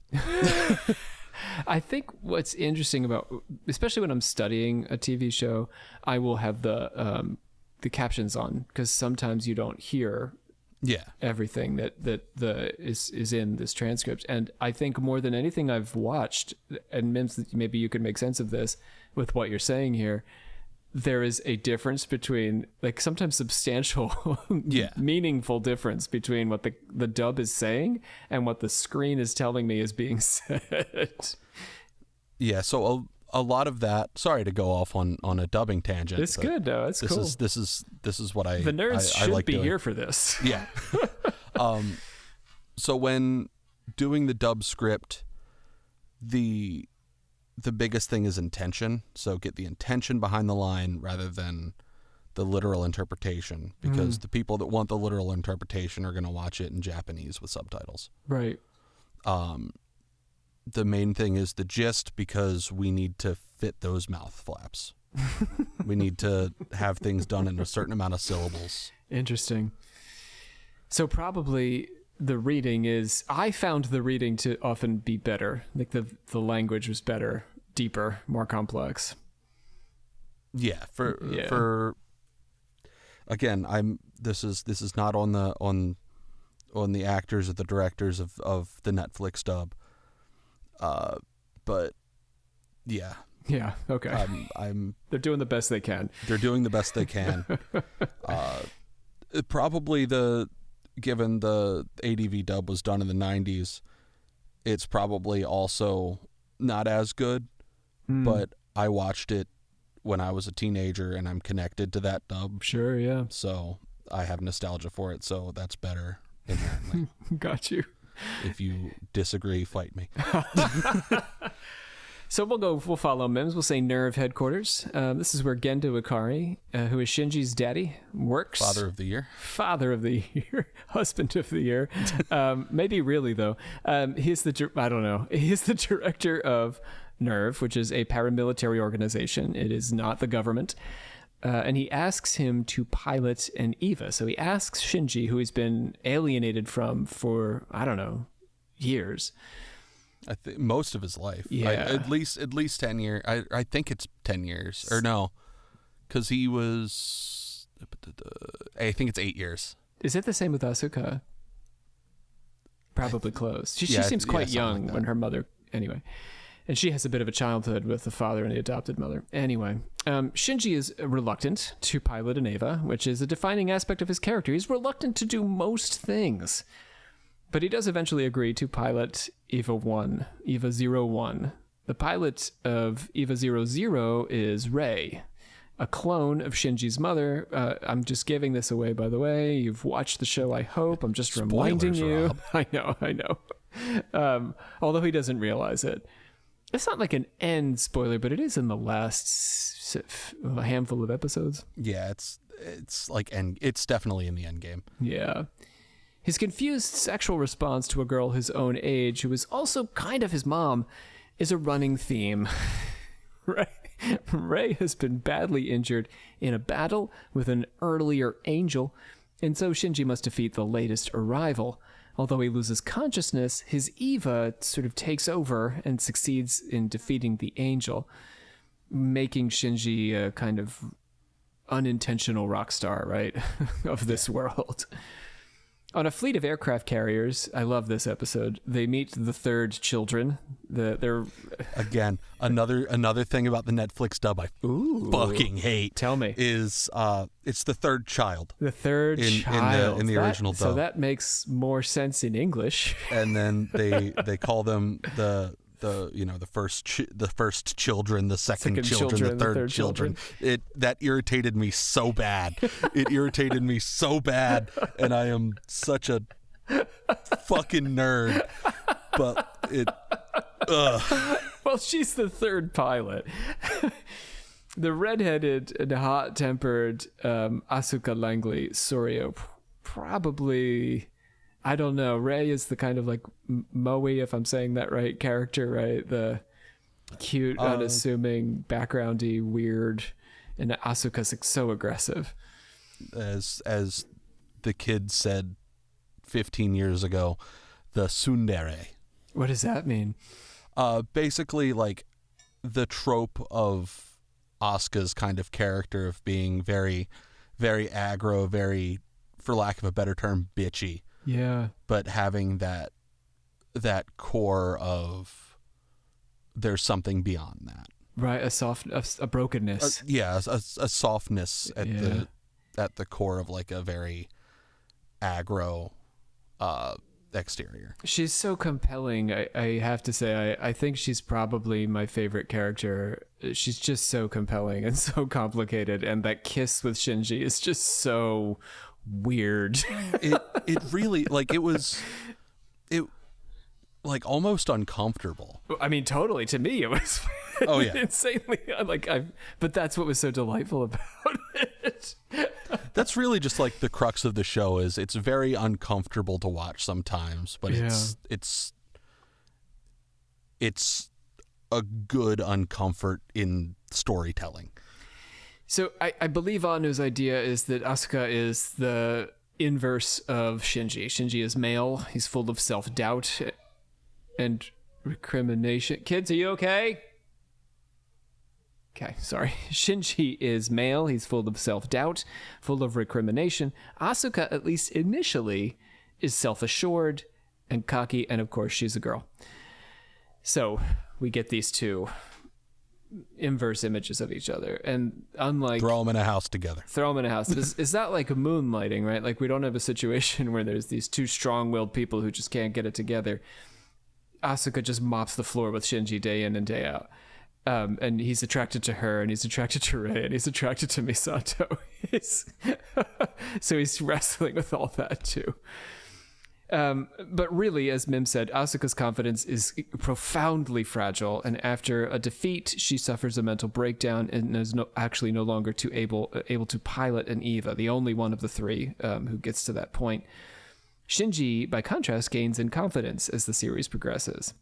I think what's interesting about, especially when I'm studying a TV show, I will have the captions on, because sometimes you don't hear everything that is in this transcript. And I think more than anything I've watched, and Mimms, maybe you could make sense of this with what you're saying here, there is a difference between, like, sometimes substantial, meaningful difference between what the dub is saying and what the screen is telling me is being said. Yeah, so a lot of that. Sorry to go off on a dubbing tangent. It's good though. It's cool. This is what I the nerds I should like be doing. here for this. Yeah. So when doing the dub script, the biggest thing is intention. So get the intention behind the line rather than the literal interpretation, because the people that want the literal interpretation are going to watch it in Japanese with subtitles. Right. The main thing is the gist, because we need to fit those mouth flaps. We need to have things done in a certain amount of syllables. Interesting. So probably the reading is, I found the reading to often be better. Like the language was better, deeper, more complex. Yeah, for again, this is not on the actors or the directors of the Netflix dub. But yeah. Yeah, okay. They're doing the best they can. They're doing the best they can. Probably given the ADV dub was done in the 90s, it's probably also not as good, but I watched it when I was a teenager and I'm connected to that dub. Sure, yeah. So I have nostalgia for it, so that's better inherently. Got you. If you disagree, fight me. So we'll follow Mimms. We'll say Nerve headquarters. This is where Gendo Ikari, who is Shinji's daddy, works. Father of the year. Husband of the year. Maybe really though. He's the director of Nerve, which is a paramilitary organization. It is not the government. And he asks him to pilot an EVA. So he asks Shinji, who he's been alienated from for, I don't know, years. I think most of his life. Yeah. At least 10 years. I think it's 10 years. Or no, because he was... I think it's 8 years. Is it the same with Asuka? Probably close. She seems quite young when her mother... Anyway. And she has a bit of a childhood with the father and the adopted mother. Anyway, Shinji is reluctant to pilot an EVA, which is a defining aspect of his character. He's reluctant to do most things. But he does eventually agree to pilot EVA 01. The pilot of EVA 00 is Rei, a clone of Shinji's mother. I'm just giving this away, by the way. You've watched the show, I hope. I'm just reminding you. Rob. I know. Although he doesn't realize it. It's not like an end spoiler, but it is in the last a handful of episodes. Yeah, it's like it's definitely in the end game. Yeah. His confused sexual response to a girl his own age, who is also kind of his mom, is a running theme. Rei has been badly injured in a battle with an earlier angel, and so Shinji must defeat the latest arrival. Although he loses consciousness, his EVA sort of takes over and succeeds in defeating the angel, making Shinji a kind of unintentional rock star, right, of this world. On a fleet of aircraft carriers, I love this episode, they meet the third children. They're Again, another thing about the Netflix dub I fucking hate. Tell me. Is it's the third child. The third child. In the original dub. So that makes more sense in English. And then they call them the the first children, the second children, the third children. That irritated me so bad. It irritated me so bad, and I am such a fucking nerd. But well, she's the third pilot. The redheaded and hot-tempered Asuka Langley Soryo, probably, I don't know. Rei is the kind of like Moe, if I'm saying that right, character, right? The cute, unassuming, backgroundy, weird, and Asuka's like so aggressive. As the kid said 15 years ago, the tsundere. What does that mean? Basically, like the trope of Asuka's kind of character of being very, very aggro, very, for lack of a better term, bitchy. Yeah. But having that core of there's something beyond that. Right, a brokenness. A softness at the core of like a very aggro exterior. She's so compelling. I have to say, I think she's probably my favorite character. She's just so compelling and so complicated, and that kiss with Shinji is just so weird. It really, like, it was like almost uncomfortable. I mean, totally. To me, it was oh yeah, insanely but that's what was so delightful about it. That's really just like the crux of the show. Is it's very uncomfortable to watch sometimes, but it's a good uncomfort in storytelling. So I believe Anno's idea is that Asuka is the inverse of Shinji. Shinji is male. He's full of self-doubt and recrimination. Kids, are you okay? Okay, sorry. Shinji is male. He's full of self-doubt, full of recrimination. Asuka, at least initially, is self-assured and cocky, and of course, she's a girl. So we get these two inverse images of each other, and unlike throw them in a house together. It's not like moonlighting, right? Like, we don't have a situation where there's these two strong-willed people who just can't get it together. Asuka just mops the floor with Shinji day in and day out. And he's attracted to her, and he's attracted to Rei, and he's attracted to Misato. So he's wrestling with all that too. But really, as Mimms said, Asuka's confidence is profoundly fragile, and after a defeat, she suffers a mental breakdown and is actually no longer able to pilot an Eva, the only one of the three who gets to that point. Shinji, by contrast, gains in confidence as the series progresses.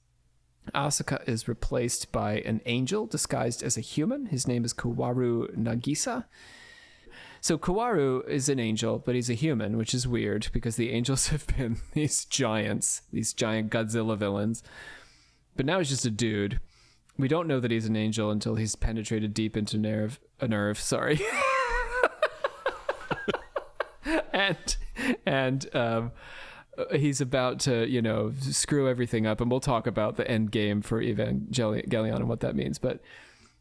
Asuka is replaced by an angel disguised as a human. His name is Kawaru Nagisa. So Kawaru is an angel, but he's a human, which is weird because the angels have been these giant Godzilla villains. But now he's just a dude. We don't know that he's an angel until he's penetrated deep into a nerve. Sorry. and he's about to, screw everything up, and we'll talk about the end game for Evangelion and what that means. But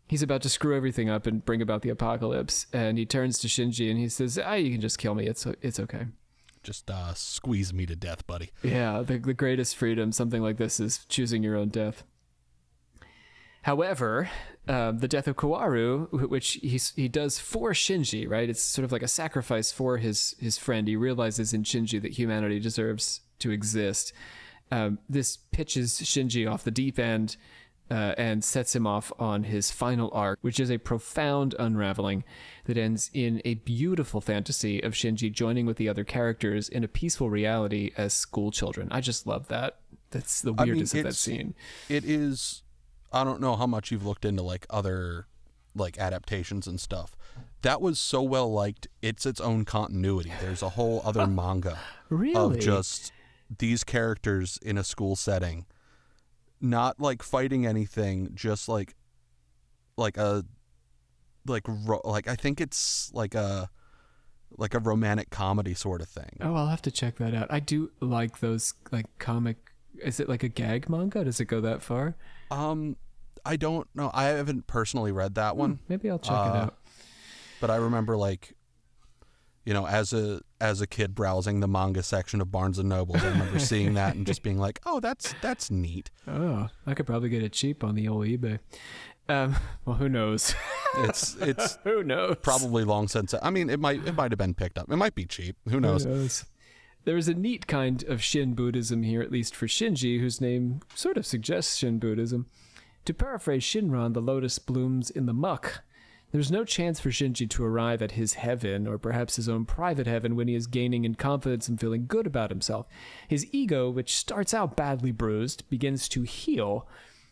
he's about to screw everything up and bring about the apocalypse, and he turns to Shinji and he says, you can just kill me. It's okay. Just squeeze me to death, buddy. Yeah, the greatest freedom, something like this, is choosing your own death. However, the death of Kawaru, which he does for Shinji, right? It's sort of like a sacrifice for his friend. He realizes in Shinji that humanity deserves to exist. This pitches Shinji off the deep end and sets him off on his final arc, which is a profound unraveling that ends in a beautiful fantasy of Shinji joining with the other characters in a peaceful reality as school children. I just love that. That's the weirdness of that scene. It is... I don't know how much you've looked into like other like adaptations and stuff. That was so well liked. It's its own continuity. There's a whole other manga of just these characters in a school setting, not like fighting anything, just I think it's like a romantic comedy sort of thing. Oh, I'll have to check that out. I do like those like comic. Is it like a gag manga? Does it go that far? I don't know. I haven't personally read that one. Maybe I'll check it out. But I remember You know, as a kid browsing the manga section of Barnes and Nobles, I remember seeing that and just being like, "Oh, that's neat." Oh, I could probably get it cheap on the old eBay. Well, who knows? It's who knows? Probably long since. I mean, it might have been picked up. It might be cheap. Who knows? Who knows? There is a neat kind of Shin Buddhism here, at least for Shinji, whose name sort of suggests Shin Buddhism. To paraphrase Shinran, the lotus blooms in the muck. There's no chance for Shinji to arrive at his heaven, or perhaps his own private heaven, when he is gaining in confidence and feeling good about himself. His ego, which starts out badly bruised, begins to heal,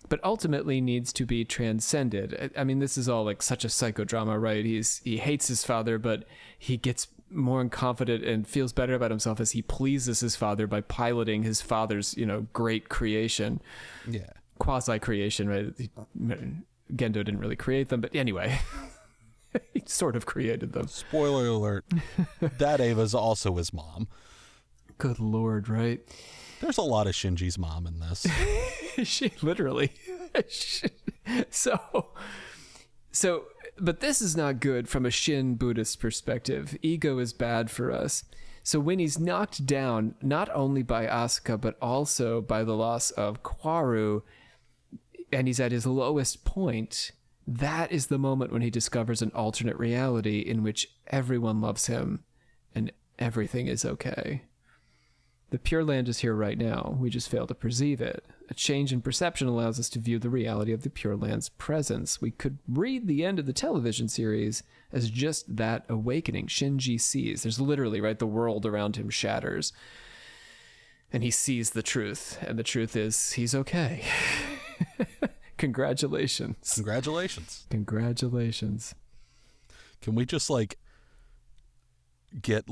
but ultimately needs to be transcended. I mean, this is all like such a psychodrama, right? He hates his father, but he gets more confident and feels better about himself as he pleases his father by piloting his father's, great creation. Yeah. Quasi-creation, right? Gendo didn't really create them, but anyway, he sort of created them. Spoiler alert. That Ava's also his mom. Good Lord, right? There's a lot of Shinji's mom in this. She literally. So, but this is not good from a Shin Buddhist perspective. Ego is bad for us. So when he's knocked down, not only by Asuka, but also by the loss of Kwaru, and he's at his lowest point, that is the moment when he discovers an alternate reality in which everyone loves him and everything is okay. The Pure Land is here right now. We just fail to perceive it. A change in perception allows us to view the reality of the Pure Land's presence. We could read the end of the television series as just that awakening Shinji sees. There's literally, right, the world around him shatters. And he sees the truth. And the truth is, he's okay. Congratulations. Congratulations. Can we just, get,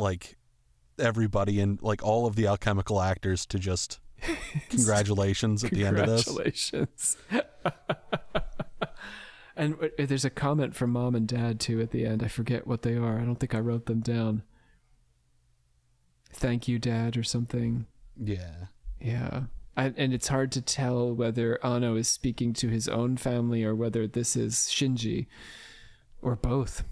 everybody in, all of the alchemical actors to just congratulations at the end of this? Congratulations. And there's a comment from Mom and Dad, too, at the end. I forget what they are. I don't think I wrote them down. Thank you, Dad, or something. Yeah. Yeah. And it's hard to tell whether Anno is speaking to his own family or whether this is Shinji, or both.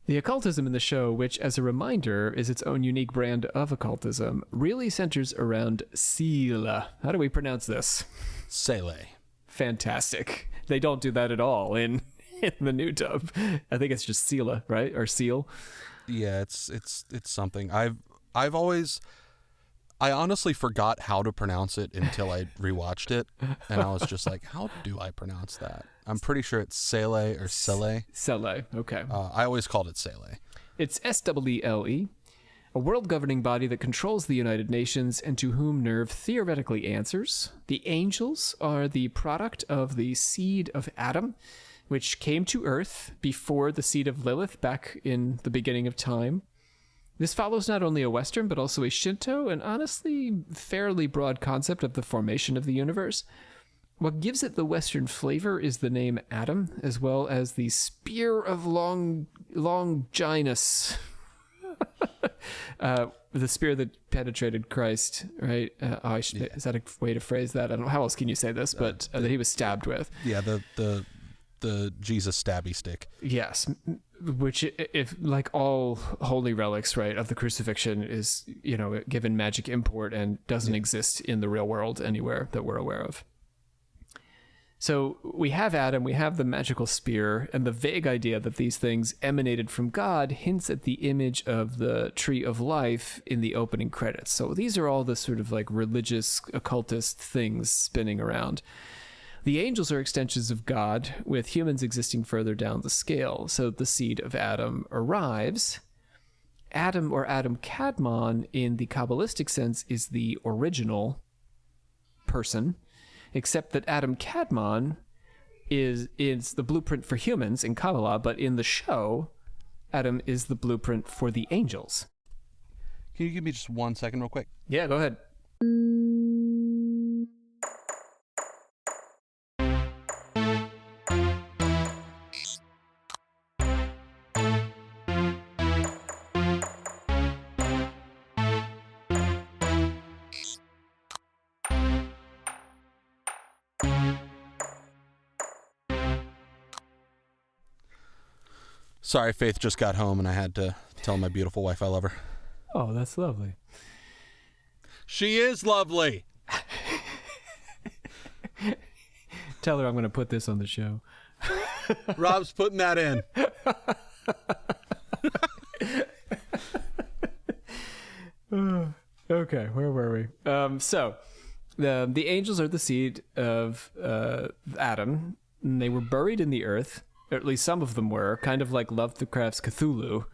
The occultism in the show, which, as a reminder, is its own unique brand of occultism, really centers around Sila. How do we pronounce this? Sele. Fantastic. They don't do that at all in the new dub. I think it's just Sila, right? Or Seal. Yeah, it's something. I honestly forgot how to pronounce it until I rewatched it, and I was just like, how do I pronounce that? I'm pretty sure it's Sele or Sele. Sele, okay. I always called it Sele. It's SWLE, a world-governing body that controls the United Nations and to whom Nerve theoretically answers. The angels are the product of the seed of Adam, which came to Earth before the seed of Lilith back in the beginning of time. This follows not only a Western, but also a Shinto, and honestly, fairly broad concept of the formation of the universe. What gives it the Western flavor is the name Adam, as well as the Spear of Longinus. The spear that penetrated Christ, right? Is that a way to phrase that? I don't know. How else can you say this? But that he was stabbed with. Yeah, the Jesus stabby stick. Yes. Which, if like all holy relics, right, of the crucifixion, is given magic import and doesn't exist in the real world anywhere that we're aware of. So we have Adam, we have the magical spear, and the vague idea that these things emanated from God hints at the image of the tree of life in the opening credits. So these are all the sort of religious occultist things spinning around. The angels are extensions of God, with humans existing further down the scale. So the seed of Adam arrives. Adam, or Adam Kadmon, in the Kabbalistic sense, is the original person, except that Adam Kadmon is the blueprint for humans in Kabbalah, but in the show, Adam is the blueprint for the angels. Can you give me just 1 second real quick? Yeah, go ahead. Sorry, Faith just got home and I had to tell my beautiful wife I love her. Oh, that's lovely. She is lovely. Tell her I'm going to put this on the show. Rob's putting that in. Okay, where were we? So, the angels are the seed of Adam. And they were buried in the earth, or at least some of them were, kind of like Lovecraft's Cthulhu.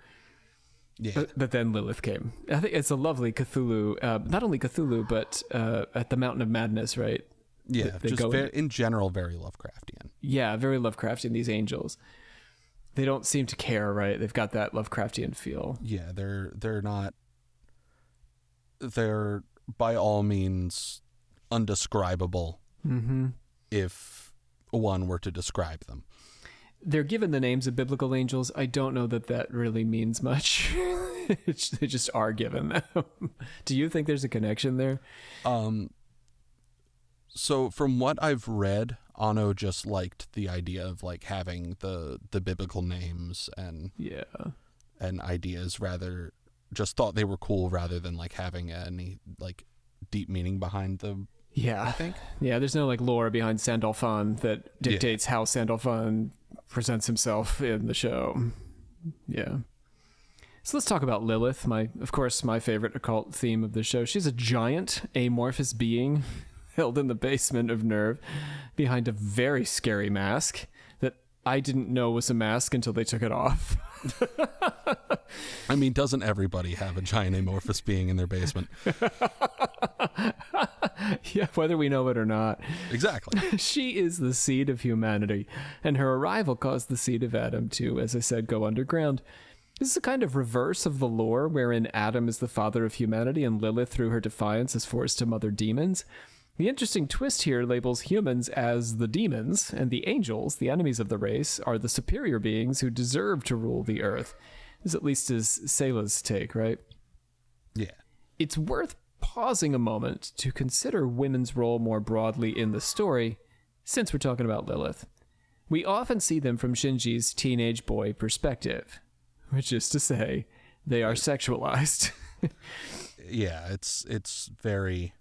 Yeah. But then Lilith came. I think it's a lovely Cthulhu, not only Cthulhu, but at the Mountain of Madness, right? Yeah, They just go in general, very Lovecraftian. Yeah, very Lovecraftian, these angels. They don't seem to care, right? They've got that Lovecraftian feel. Yeah, they're not. They're by all means undescribable. Mm-hmm. If one were to describe them. They're given the names of biblical angels. I don't know that really means much. They just are given them. Do you think there's a connection there? So from what I've read, Anno just liked the idea of like having the biblical names and ideas, rather just thought they were cool rather than like having any like deep meaning behind them. Yeah, I think. Yeah, there's no like lore behind Sandalphon that dictates how Sandalphon presents himself in the show. Yeah. So let's talk about Lilith, of course, my favorite occult theme of the show. She's a giant, amorphous being held in the basement of Nerve behind a very scary mask that I didn't know was a mask until they took it off. I mean, doesn't everybody have a giant amorphous being in their basement? Yeah, whether we know it or not. Exactly. She is the seed of humanity, and her arrival caused the seed of Adam to, as I said, go underground. This is a kind of reverse of the lore wherein Adam is the father of humanity and Lilith, through her defiance, is forced to mother demons. The interesting twist here labels humans as the demons, and the angels, the enemies of the race, are the superior beings who deserve to rule the earth. This at least is Selah's take, right? Yeah. It's worth pausing a moment to consider women's role more broadly in the story, since we're talking about Lilith. We often see them from Shinji's teenage boy perspective, which is to say, they are sexualized. Yeah, it's very,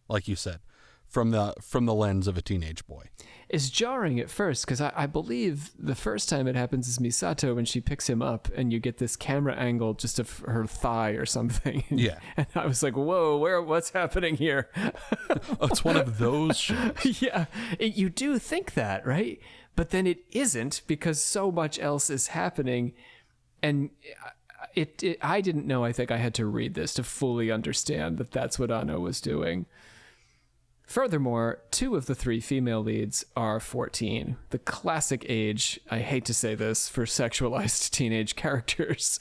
like you said, from the lens of a teenage boy. It's jarring at first, because I believe the first time it happens is Misato when she picks him up, and you get this camera angle just of her thigh or something. Yeah. And I was like, whoa, what's happening here? Oh, it's one of those shows. Yeah, you do think that, right? But then it isn't, because so much else is happening. And I didn't know, I think I had to read this to fully understand that that's what Anno was doing. Furthermore, 2 of the 3 female leads are 14, the classic age, I hate to say this, for sexualized teenage characters.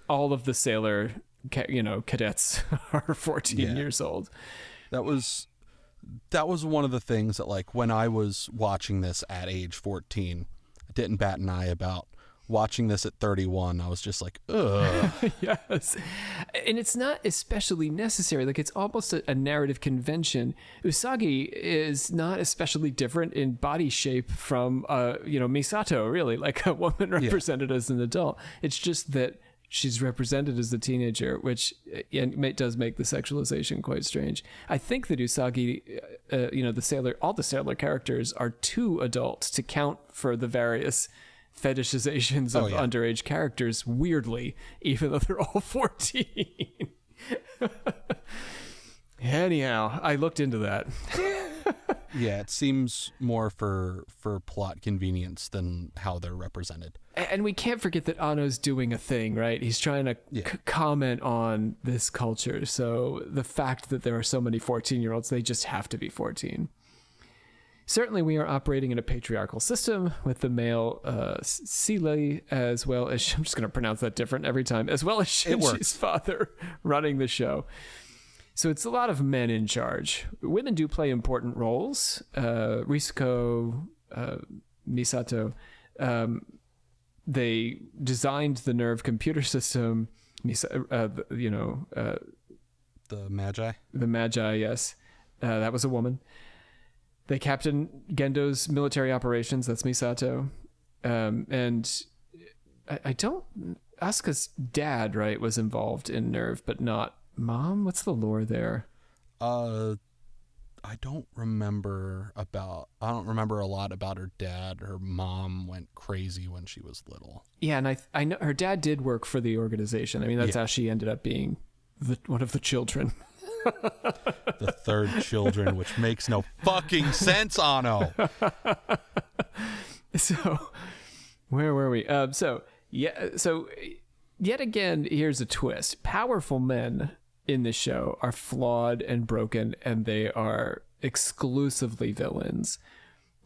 All of the sailor, cadets are 14 years old. That was one of the things that, like, when I was watching this at age 14, I didn't bat an eye about. Watching this at 31, I was just like, ugh. Yes. And it's not especially necessary. Like, it's almost a narrative convention. Usagi is not especially different in body shape from, Misato, really, like a woman represented as an adult. It's just that she's represented as a teenager, which does make the sexualization quite strange. I think that Usagi, all the sailor characters are too adult to count for the various fetishizations of underage characters, weirdly, even though they're all 14. Anyhow, I looked into that. Yeah, it seems more for plot convenience than how they're represented. And we can't forget that Anno's doing a thing, right? He's trying to comment on this culture. So the fact that there are so many 14-year-olds, they just have to be 14. Certainly, we are operating in a patriarchal system with the male Seele, as well as, I'm just going to pronounce that different every time, as well as Shinji's father running the show. So it's a lot of men in charge. Women do play important roles. Risuko, Misato, they designed the Nerve computer system. The Magi? The Magi, yes. That was a woman. They captain Gendo's military operations. That's Misato. And I don't... Asuka's dad, right, was involved in Nerve, but not mom? What's the lore there? I don't remember a lot about her dad. Her mom went crazy when she was little. Yeah, and I know her dad did work for the organization. I mean, that's how she ended up being one of the children. The third children, which makes no fucking sense, Anno. So, where were we? So yet again, here's a twist. Powerful men in this show are flawed and broken, and they are exclusively villains.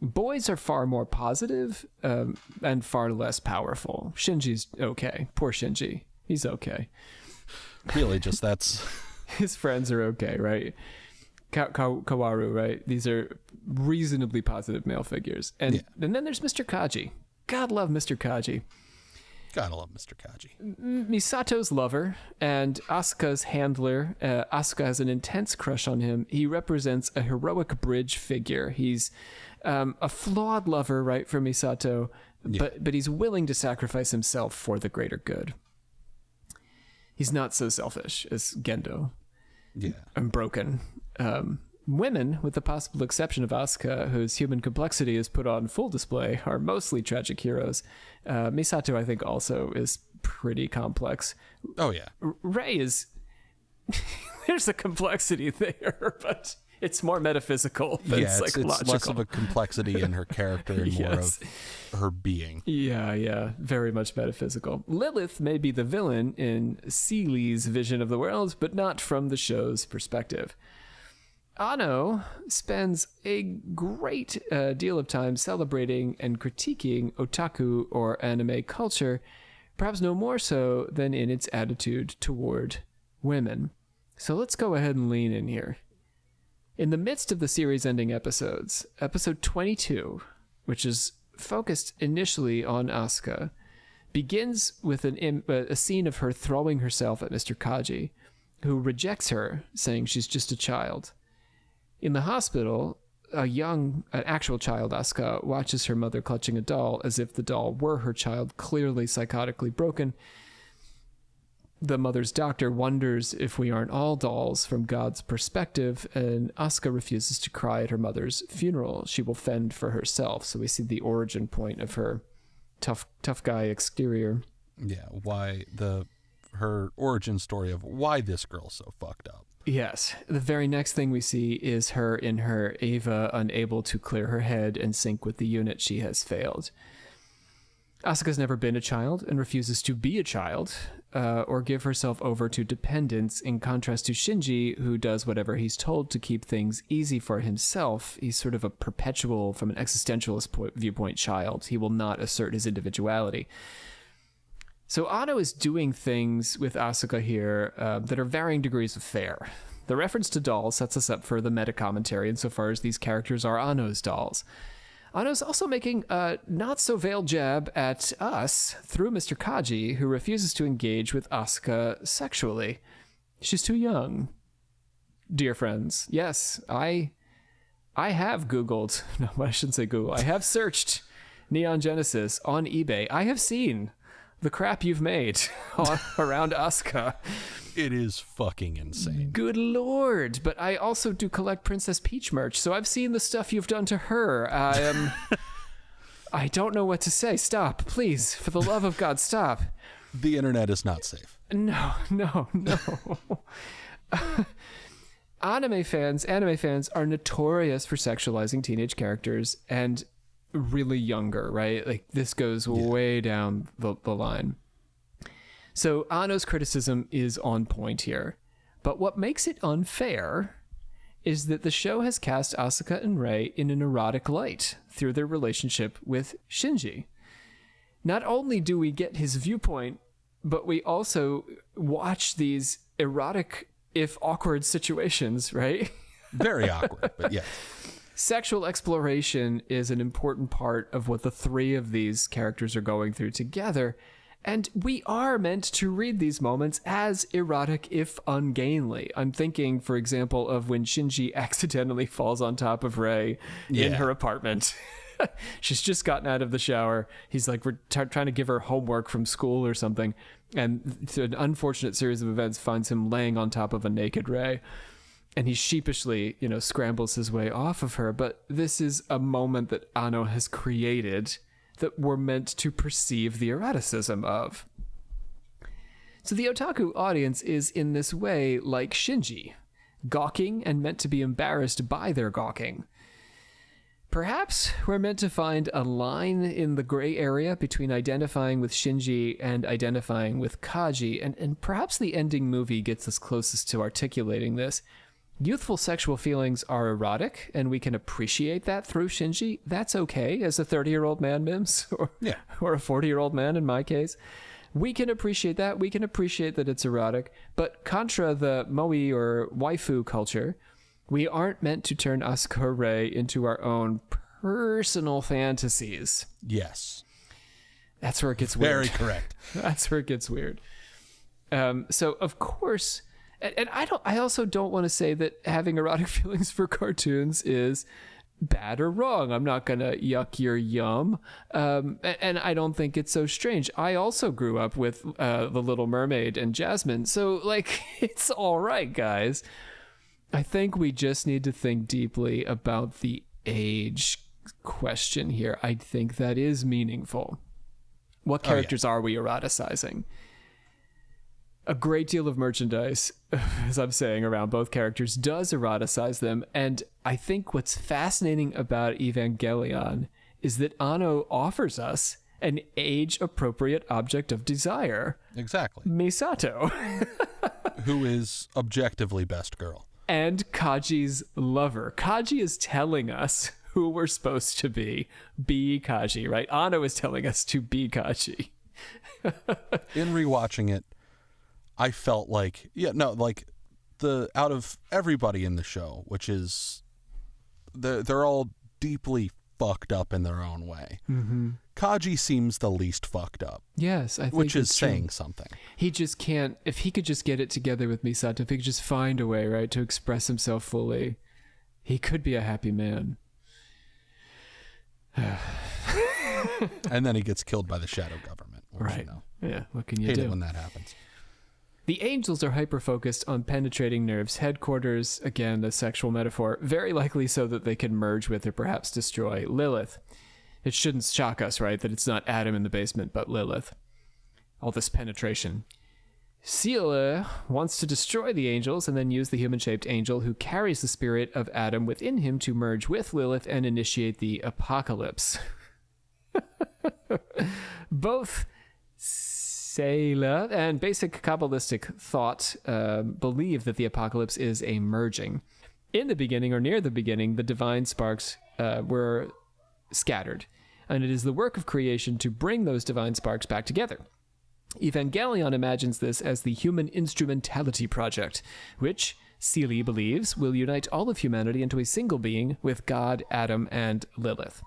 Boys are far more positive, and far less powerful. Shinji's okay. Poor Shinji. He's okay. Really, just that's... His friends are okay, right? Kawaru, right? These are reasonably positive male figures. And then there's Mr. Kaji. God love Mr. Kaji. Gotta love Mr. Kaji. Misato's lover and Asuka's handler. Asuka has an intense crush on him. He represents a heroic bridge figure. He's a flawed lover, right, for Misato, but he's willing to sacrifice himself for the greater good. He's not so selfish as Gendo. Yeah. And broken. Women, with the possible exception of Asuka, whose human complexity is put on full display, are mostly tragic heroes. Misato, I think, also is pretty complex. Oh, yeah. Rei is... There's a complexity there, but it's more metaphysical than psychological. It's less of a complexity in her character and more of her being. Yeah, very much metaphysical. Lilith may be the villain in Seeley's vision of the world, but not from the show's perspective. Anno spends a great deal of time celebrating and critiquing otaku or anime culture, perhaps no more so than in its attitude toward women. So let's go ahead and lean in here. In the midst of the series-ending episodes, episode 22, which is focused initially on Asuka, begins with a scene of her throwing herself at Mr. Kaji, who rejects her, saying she's just a child. In the hospital, an actual child, Asuka, watches her mother clutching a doll as if the doll were her child, clearly psychotically broken. The mother's doctor wonders if we aren't all dolls from God's perspective, and Asuka refuses to cry at her mother's funeral. She will fend for herself. So we see the origin point of her tough guy exterior. Yeah, her origin story of why this girl's so fucked up. Yes. The very next thing we see is her in her Eva, unable to clear her head and sync with the unit. She has failed. Asuka's never been a child and refuses to be a child or give herself over to dependence, in contrast to Shinji, who does whatever he's told to keep things easy for himself. He's sort of a perpetual, from an existentialist viewpoint, child. He will not assert his individuality. So Anno is doing things with Asuka here that are varying degrees of fair. The reference to dolls sets us up for the meta-commentary insofar as these characters are Anno's dolls. Anno's also making a not-so-veiled jab at us through Mr. Kaji, who refuses to engage with Asuka sexually. She's too young. Dear friends, yes, I have Googled... No, I shouldn't say Google. I have searched Neon Genesis on eBay. I have seen... the crap you've made around Asuka. It is fucking insane. Good lord. But I also do collect Princess Peach merch, so I've seen the stuff you've done to her. I don't know what to say. Stop, please. For the love of God, stop. The internet is not safe. No. Anime fans are notorious for sexualizing teenage characters, and really younger, right? Like, this goes way down the line. So Anno's criticism is on point here. But what makes it unfair is that the show has cast Asuka and Rei in an erotic light through their relationship with Shinji. Not only do we get his viewpoint, but we also watch these erotic, if awkward, situations, right? Very awkward, but yes. Sexual exploration is an important part of what the three of these characters are going through together, and we are meant to read these moments as erotic, if ungainly. I'm thinking, for example, of when Shinji accidentally falls on top of Rei in her apartment. She's just gotten out of the shower. He's like, we're trying to give her homework from school or something. And an unfortunate series of events finds him laying on top of a naked Rey. And he sheepishly, scrambles his way off of her. But this is a moment that Anno has created that we're meant to perceive the eroticism of. So the otaku audience is in this way like Shinji, gawking and meant to be embarrassed by their gawking. Perhaps we're meant to find a line in the gray area between identifying with Shinji and identifying with Kaji, and perhaps the ending movie gets us closest to articulating this. Youthful sexual feelings are erotic, and we can appreciate that through Shinji. That's okay as a 30-year-old man, Mimms, or a 40-year-old man in my case. We can appreciate that. We can appreciate that it's erotic. But contra the moe or waifu culture, we aren't meant to turn Asuka or Rei into our own personal fantasies. Yes. That's where it gets weird. Very correct. That's where it gets weird. So, of course... And I also don't want to say that having erotic feelings for cartoons is bad or wrong. I'm not going to yuck your yum. And I don't think it's so strange. I also grew up with The Little Mermaid and Jasmine. So, it's all right, guys. I think we just need to think deeply about the age question here. I think that is meaningful. What characters are we eroticizing? A great deal of merchandise, as I'm saying, around both characters does eroticize them. And I think what's fascinating about Evangelion is that Anno offers us an age-appropriate object of desire. Exactly. Misato. Who is objectively best girl. And Kaji's lover. Kaji is telling us who we're supposed to be. Be Kaji, right? Anno is telling us to be Kaji. In rewatching it, I felt like, out of everybody in the show, which is, they're all deeply fucked up in their own way. Mm-hmm. Kaji seems the least fucked up. Yes, I think which is true. saying something. He just can't, if he could just get it together with Misato, if he could just find a way, right, to express himself fully, he could be a happy man. And then he gets killed by the shadow government. Right. Yeah, what can you do? Hate it when that happens. The angels are hyper-focused on penetrating Nerve's headquarters, again, a sexual metaphor, very likely so that they can merge with or perhaps destroy Lilith. It shouldn't shock us, right, that it's not Adam in the basement, but Lilith. All this penetration. Ciela wants to destroy the angels and then use the human-shaped angel who carries the spirit of Adam within him to merge with Lilith and initiate the apocalypse. Both Ciela and basic Kabbalistic thought believe that the apocalypse is a merging. In the beginning, or near the beginning, the divine sparks were scattered, and it is the work of creation to bring those divine sparks back together. Evangelion imagines this as the human instrumentality project, which Ciela believes will unite all of humanity into a single being with God, Adam, and Lilith.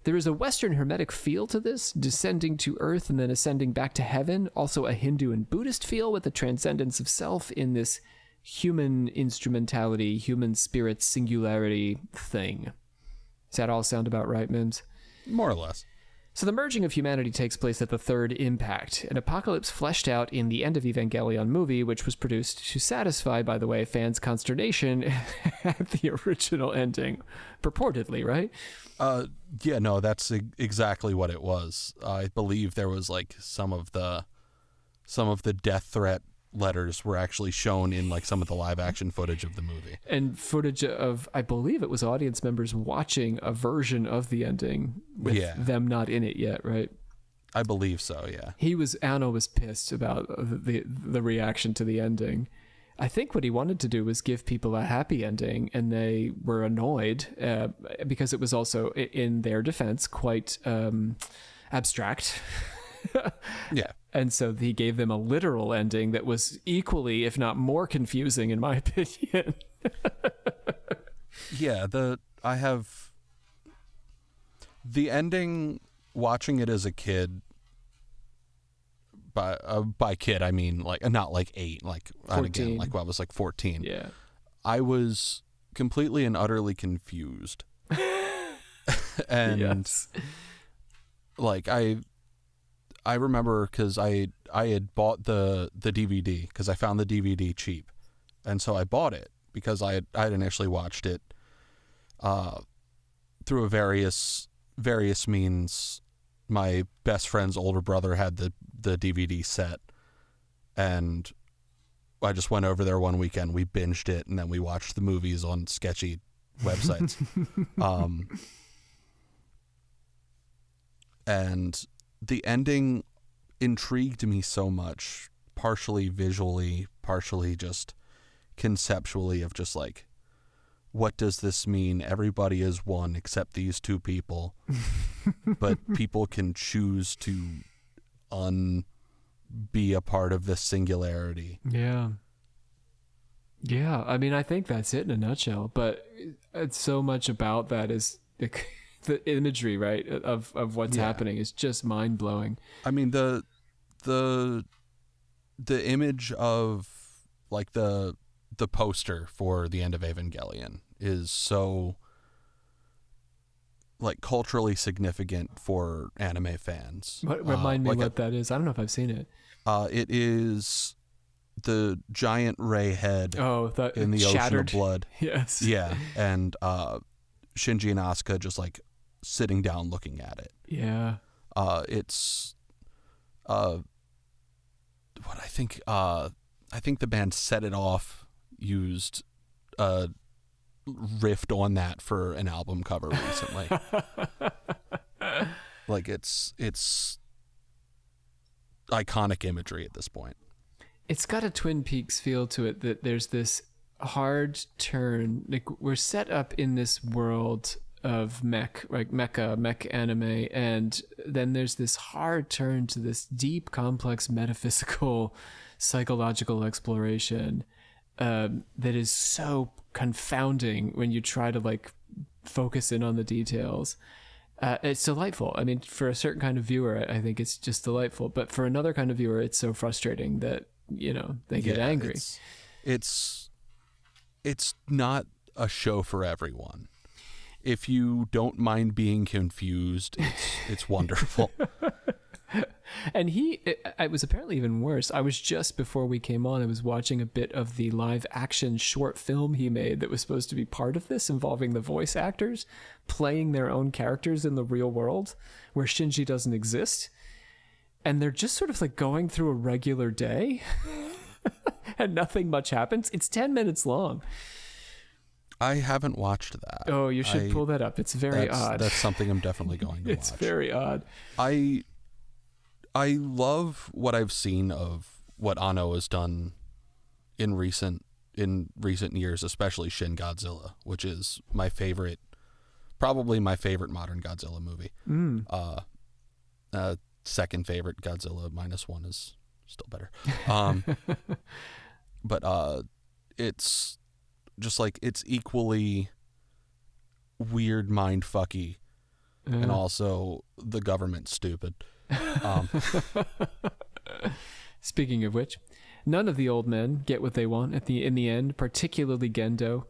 There is a Western Hermetic feel to this, descending to Earth and then ascending back to heaven, also a Hindu and Buddhist feel with the transcendence of self in this human instrumentality, human spirit singularity thing. Does that all sound about right, Mimms? More or less. So the merging of humanity takes place at the third impact, an apocalypse fleshed out in the End of Evangelion movie, which was produced to satisfy, by the way, fans' consternation at the original ending. Purportedly, right? Yeah, no, that's exactly what it was. I believe there was some of the death threat letters were actually shown in some of the live action footage of the movie. And footage of, I believe it was audience members watching a version of the ending with them not in it yet, right? I believe so, yeah. Anno was pissed about the reaction to the ending. I think what he wanted to do was give people a happy ending, and they were annoyed because it was also, in their defense, quite abstract. Yeah. And so he gave them a literal ending that was equally, if not more confusing, in my opinion. Yeah, I have the ending, watching it as a kid, by kid I mean not 8, 14. Again, I was 14. Yeah. I was completely and utterly confused. And Yes. like I remember because I had bought the DVD because I found the DVD cheap, and so I bought it because I hadn't actually watched it through a various means. My best friend's older brother had the DVD set, and I just went over there one weekend. We binged it, and then we watched the movies on sketchy websites. And the ending intrigued me so much, partially visually, partially just conceptually, of just like, what does this mean? Everybody is one except these two people, but people can choose to be a part of this singularity. Yeah. Yeah, I mean, I think that's it in a nutshell, but it's so much about that is the imagery, right, of what's happening is just mind-blowing. I mean, the image of like the poster for the end of Evangelion is so like culturally significant for anime fans. Remind me what that is. I don't know if I've seen it. It is the giant ray head in the shattered ocean of blood. Yes. Yeah, and Shinji and Asuka just like sitting down looking at it. Yeah. It's what I think the band Set It Off used riffed on that for an album cover recently. Like it's iconic imagery at this point. It's got a Twin Peaks feel to it, that there's this hard turn. Like, we're set up in this world of mech anime, and then there's this hard turn to this deep, complex, metaphysical, psychological exploration that is so confounding when you try to like focus in on the details. It's delightful. I mean, for a certain kind of viewer, I think it's just delightful, but for another kind of viewer, it's so frustrating that, you know, they get angry. It's not a show for everyone. If you don't mind being confused, it's wonderful. And it was apparently even worse. I was just before we came on, I was watching a bit of the live action short film he made that was supposed to be part of this, involving the voice actors playing their own characters in the real world where Shinji doesn't exist. And they're just sort of like going through a regular day and nothing much happens. It's 10 minutes long. I haven't watched that. Oh, you should pull that up. It's very odd. That's something I'm definitely going to watch. It's very odd. I love what I've seen of what Anno has done in recent years, especially Shin Godzilla, which is probably my favorite modern Godzilla movie. Second favorite, Godzilla -1 is still better. But it's just like, it's equally weird, mindfucky, and also the government's stupid. Speaking of which, none of the old men get what they want in the end, particularly Gendo.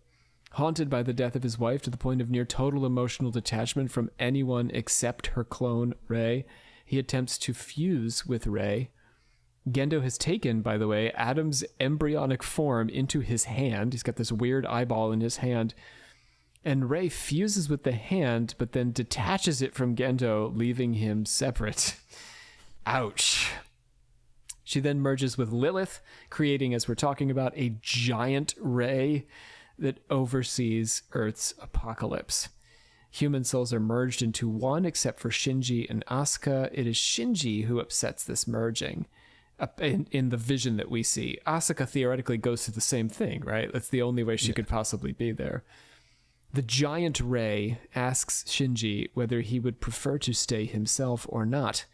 Haunted by the death of his wife to the point of near total emotional detachment from anyone except her clone, Rei, he attempts to fuse with Rei. Gendo has taken, by the way, Adam's embryonic form into his hand. He's got this weird eyeball in his hand. And Rei fuses with the hand, but then detaches it from Gendo, leaving him separate. Ouch. She then merges with Lilith, creating, as we're talking about, a giant Rei that oversees Earth's apocalypse. Human souls are merged into one, except for Shinji and Asuka. It is Shinji who upsets this merging. In the vision that we see, Asuka theoretically goes through the same thing, right? That's the only way she could possibly be there. The giant Rei asks Shinji whether he would prefer to stay himself or not,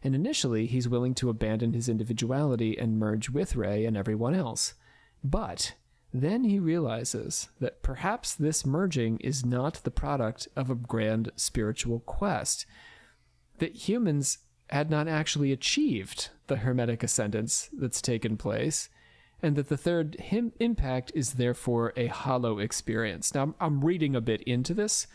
and initially he's willing to abandon his individuality and merge with Rei and everyone else. But then he realizes that perhaps this merging is not the product of a grand spiritual quest, that humans had not actually achieved the hermetic ascendance that's taken place, and that the third impact is therefore a hollow experience. Now, I'm reading a bit into this.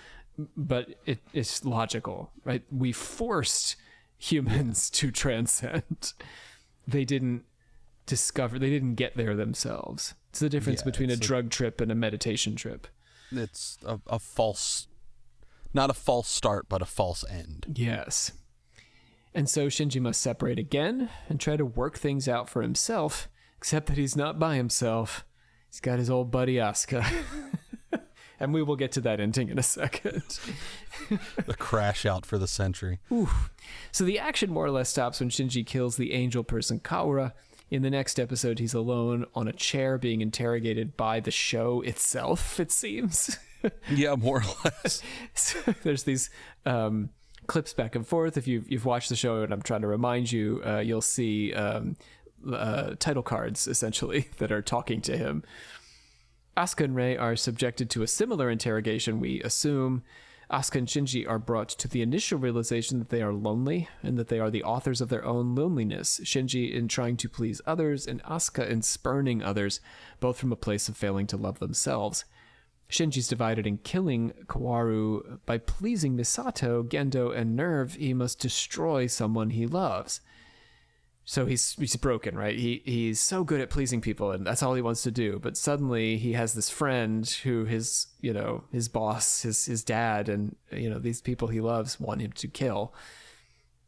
but it's logical, right? We forced humans to transcend. They didn't get there themselves. It's the difference between a drug trip and a meditation trip. It's a false, not a false start, but a false end. Yes. And so Shinji must separate again and try to work things out for himself, except that he's not by himself. He's got his old buddy Asuka. And we will get to that ending in a second. The crash out for the century. Ooh. So the action more or less stops when Shinji kills the angel person Kaora. In the next episode, he's alone on a chair being interrogated by the show itself, it seems. Yeah, more or less. So there's these clips back and forth. If you've watched the show, and I'm trying to remind you, you'll see title cards, essentially, that are talking to him. Asuka and Rei are subjected to a similar interrogation, we assume. Asuka and Shinji are brought to the initial realization that they are lonely and that they are the authors of their own loneliness. Shinji in trying to please others and Asuka in spurning others, both from a place of failing to love themselves. Shinji's divided in killing Kaworu. By pleasing Misato, Gendo, and Nerve, he must destroy someone he loves. So he's broken, right? He's so good at pleasing people, and that's all he wants to do. But suddenly he has this friend who his boss, his dad, and these people he loves want him to kill.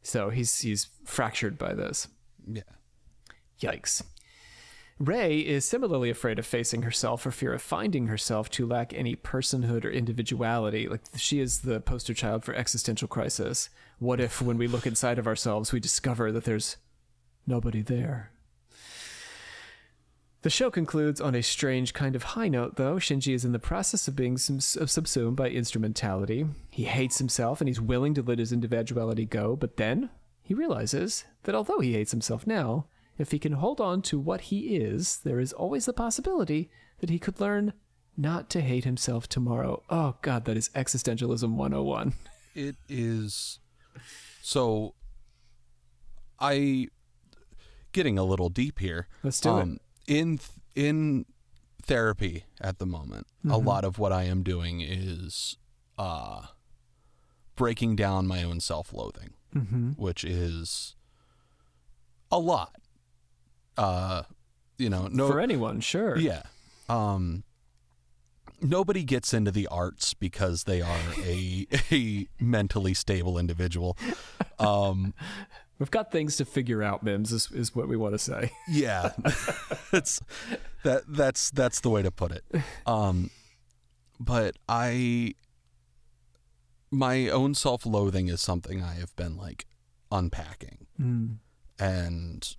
So he's fractured by this. Yeah. Yikes. Rei is similarly afraid of facing herself for fear of finding herself to lack any personhood or individuality. Like, she is the poster child for existential crisis. What if, when we look inside of ourselves, we discover that there's nobody there? The show concludes on a strange kind of high note, though. Shinji is in the process of being subsumed by instrumentality. He hates himself and he's willing to let his individuality go, but then he realizes that although he hates himself now, if he can hold on to what he is, there is always the possibility that he could learn not to hate himself tomorrow. Oh God, that is existentialism 101. It is. So, getting a little deep here. Let's do it. In therapy at the moment, a lot of what I am doing is breaking down my own self-loathing, which is a lot. No, for anyone, sure. Yeah. Nobody gets into the arts because they are a mentally stable individual. We've got things to figure out, Mimms, is what we want to say. Yeah. that's the way to put it. But my own self-loathing is something I have been unpacking. And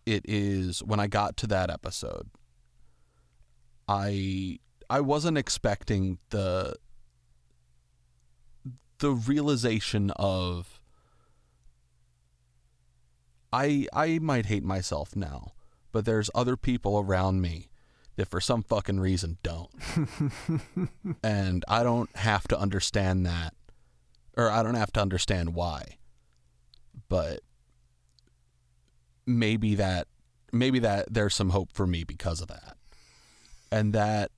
it is, when I got to that episode, I wasn't expecting the realization of I might hate myself now, but there's other people around me that for some fucking reason don't. And I don't have to understand that, or I don't have to understand why. But maybe that there's some hope for me because of that. And that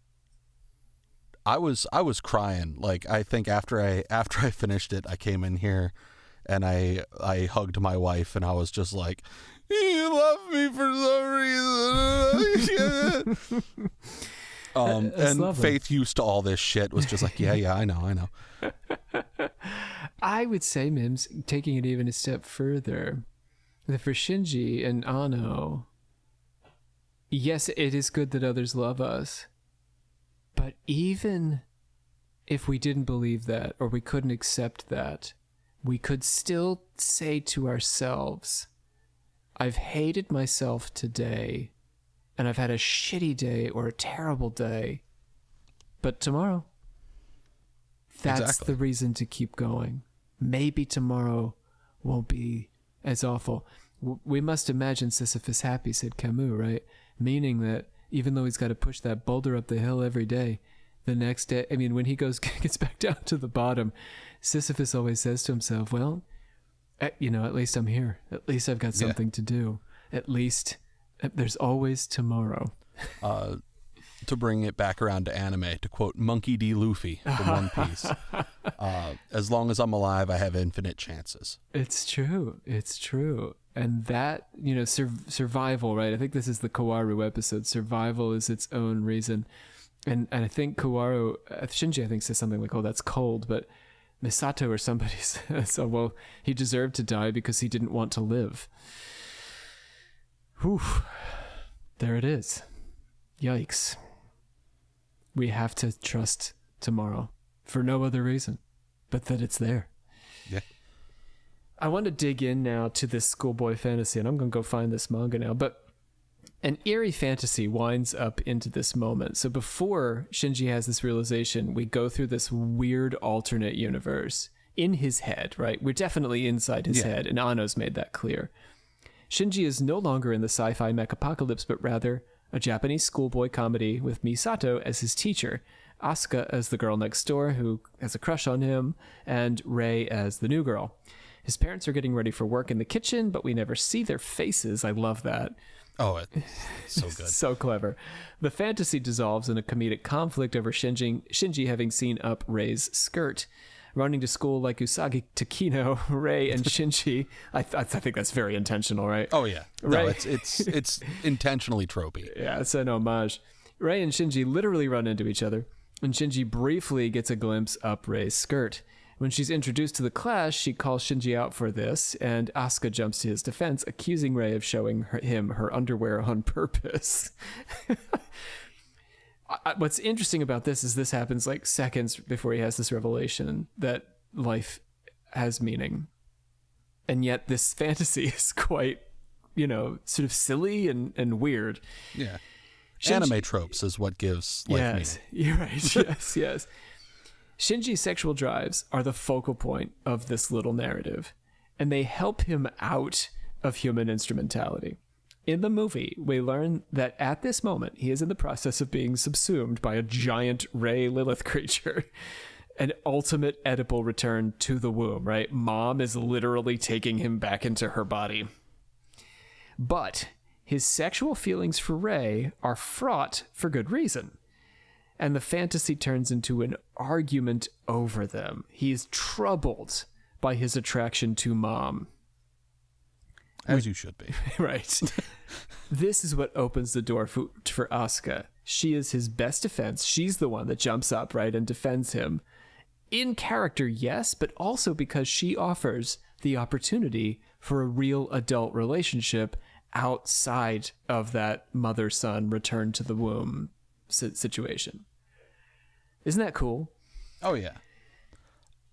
I was crying. I think after I finished it, I came in here and I hugged my wife and I was just like, "You love me for some reason." And lovely. Faith, used to all this shit, was just like, yeah, I know. I would say, Mimms, taking it even a step further, that for Shinji and Anno, yes, it is good that others love us, but even if we didn't believe that, or we couldn't accept that, we could still say to ourselves, I've hated myself today, and I've had a shitty day or a terrible day, but tomorrow, that's the reason to keep going. Maybe tomorrow won't be as awful. We must imagine Sisyphus happy, said Camus, right? Meaning that even though he's got to push that boulder up the hill every day, the next day, when he gets back down to the bottom, Sisyphus always says to himself, well, at least I'm here. At least I've got something to do. At least there's always tomorrow. to bring it back around to anime, to quote Monkey D. Luffy from One Piece, as long as I'm alive, I have infinite chances. It's true. It's true. And that, survival, right? I think this is the Kaworu episode. Survival is its own reason. And I think Kaworu, Shinji, I think, says something like, oh, that's cold. But Misato or somebody says, oh, well, he deserved to die because he didn't want to live. Whew. There it is. Yikes. We have to trust tomorrow for no other reason but that it's there. Yeah. I want to dig in now to this schoolboy fantasy, and I'm going to go find this manga now, but an eerie fantasy winds up into this moment. So before Shinji has this realization, we go through this weird alternate universe in his head, right? We're definitely inside his head, and Anno's made that clear. Shinji is no longer in the sci-fi mech-apocalypse, but rather a Japanese schoolboy comedy with Misato as his teacher, Asuka as the girl next door who has a crush on him, and Rei as the new girl. His parents are getting ready for work in the kitchen, but we never see their faces. I love that. Oh, it's so good. So clever. The fantasy dissolves in a comedic conflict over Shinji having seen up Rei's skirt. Running to school like Usagi Takino, Rei and Shinji. I think that's very intentional, right? Oh, yeah. No, it's intentionally tropey. Yeah, it's an homage. Rei and Shinji literally run into each other, and Shinji briefly gets a glimpse up Rei's skirt. When she's introduced to the class, she calls Shinji out for this, and Asuka jumps to his defense, accusing Rei of showing him her underwear on purpose. What's interesting about this is this happens like seconds before he has this revelation that life has meaning. And yet this fantasy is quite, sort of silly and weird. Yeah. Anime tropes is what gives life meaning. You're right. Yes. Shinji's sexual drives are the focal point of this little narrative, and they help him out of human instrumentality. In the movie, we learn that at this moment, he is in the process of being subsumed by a giant Rei Lilith creature. An ultimate Oedipal return to the womb, right? Mom is literally taking him back into her body. But his sexual feelings for Rei are fraught for good reason. And the fantasy turns into an argument over them. He is troubled by his attraction to Mom. As you should be. Right. This is what opens the door for Asuka. She is his best defense. She's the one that jumps up, right, and defends him. In character, yes, but also because she offers the opportunity for a real adult relationship outside of that mother-son return to the womb situation. Isn't that cool? Oh, yeah.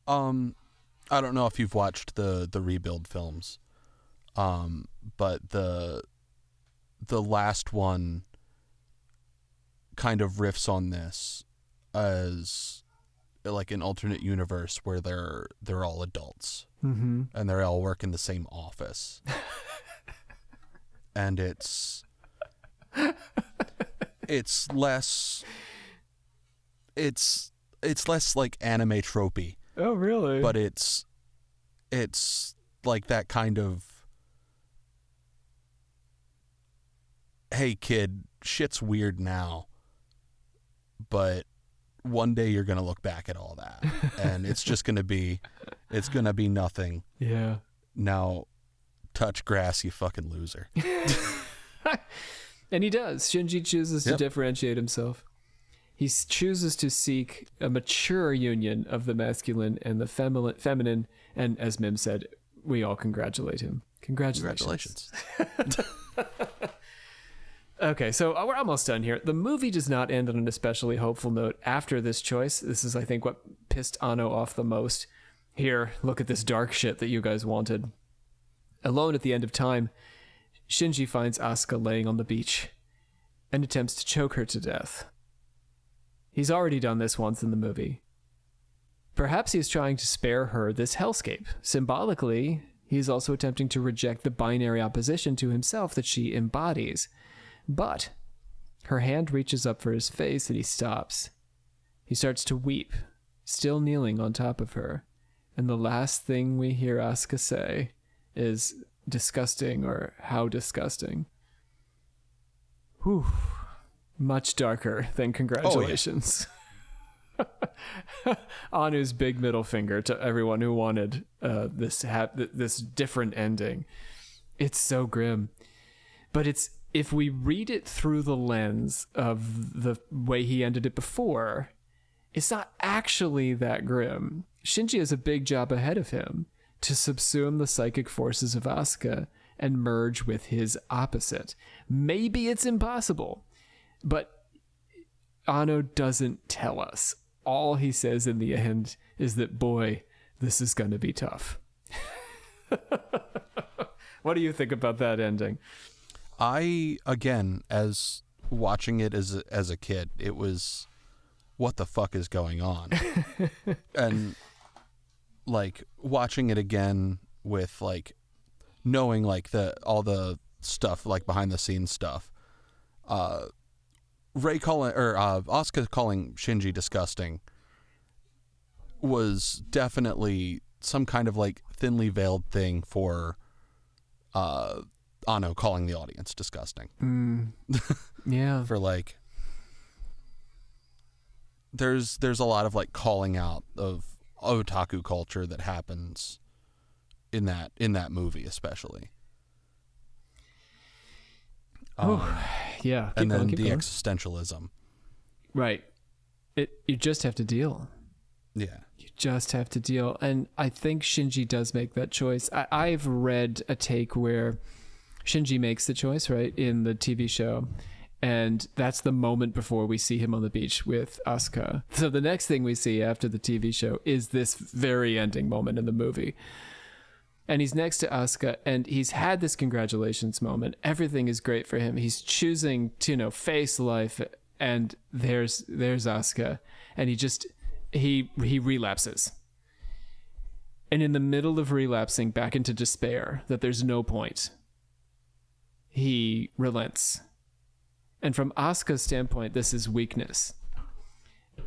I don't know if you've watched the Rebuild films. But the last one kind of riffs on this as like an alternate universe where they're all adults, and they all work in the same office, and it's less like anime tropey. Oh, really? But it's like that kind of, hey kid, shit's weird now, but one day you're gonna look back at all that and it's gonna be nothing. Yeah. Now touch grass, you fucking loser. And he does. Shinji chooses to differentiate himself. He chooses to seek a mature union of the masculine and the feminine, and as Mimms said, we all congratulate him. Congratulations. Okay, so we're almost done here. The movie does not end on an especially hopeful note after this choice. This is, I think, what pissed Anno off the most. Here, look at this dark shit that you guys wanted. Alone at the end of time, Shinji finds Asuka laying on the beach and attempts to choke her to death. He's already done this once in the movie. Perhaps he's trying to spare her this hellscape. Symbolically, he's also attempting to reject the binary opposition to himself that she embodies. But her hand reaches up for his face and he stops. He starts to weep, still kneeling on top of her. And the last thing we hear Asuka say is disgusting, or how disgusting. Whew. Much darker than congratulations. Anu's big middle finger to everyone who wanted this different ending. It's so grim. But if we read it through the lens of the way he ended it before, it's not actually that grim. Shinji has a big job ahead of him to subsume the psychic forces of Asuka and merge with his opposite. Maybe it's impossible, but Anno doesn't tell us. All he says in the end is that, boy, this is going to be tough. What do you think about that ending? Again, as watching it as a kid, it was, what the fuck is going on? And like watching it again with like knowing like all the stuff, like behind the scenes stuff, Asuka calling Shinji disgusting was definitely some kind of like thinly veiled thing for Anno calling the audience disgusting. Yeah. For like, there's a lot of like calling out of otaku culture that happens in that movie, especially. Yeah. And then the going. existentialism. Right. You just have to deal. Yeah. You just have to deal. And I think Shinji does make that choice. I've read a take where Shinji makes the choice, right, in the TV show. And that's the moment before we see him on the beach with Asuka. So the next thing we see after the TV show is this very ending moment in the movie. And he's next to Asuka, and he's had this congratulations moment. Everything is great for him. He's choosing to, face life. And there's Asuka. And he relapses. And in the middle of relapsing back into despair, that there's no point, he relents. And from Asuka's standpoint, this is weakness.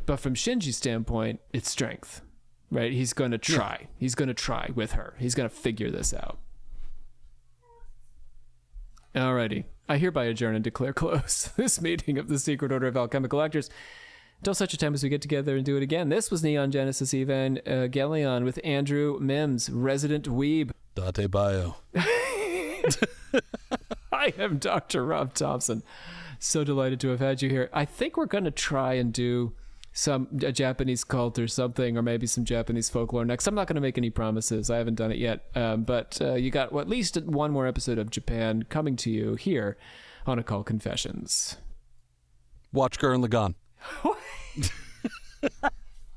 But from Shinji's standpoint, it's strength, right? He's going to try. Yeah. He's going to try with her. He's going to figure this out. Alrighty. I hereby adjourn and declare close this meeting of the Secret Order of Alchemical Actors. Until such a time as we get together and do it again. This was Neon Genesis Evangelion with Andrew Mimms, resident weeb. Date bio. I am Dr. Rob Thompson. So delighted to have had you here. I think we're going to try and do a Japanese cult or something, or maybe some Japanese folklore next. I'm not going to make any promises. I haven't done it yet. But you got at least one more episode of Japan coming to you here on Occult Confessions. Watch Gurren Lagann.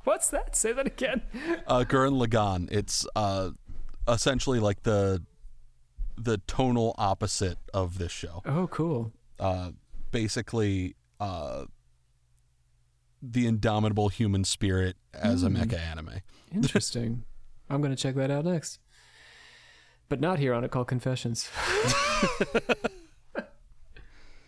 What's that? Say that again. Gurren Lagann. It's essentially like the tonal opposite of this show. Oh, cool. Basically, the indomitable human spirit as a mecha anime. Interesting. I'm going to check that out next. But not here on Occult Confessions.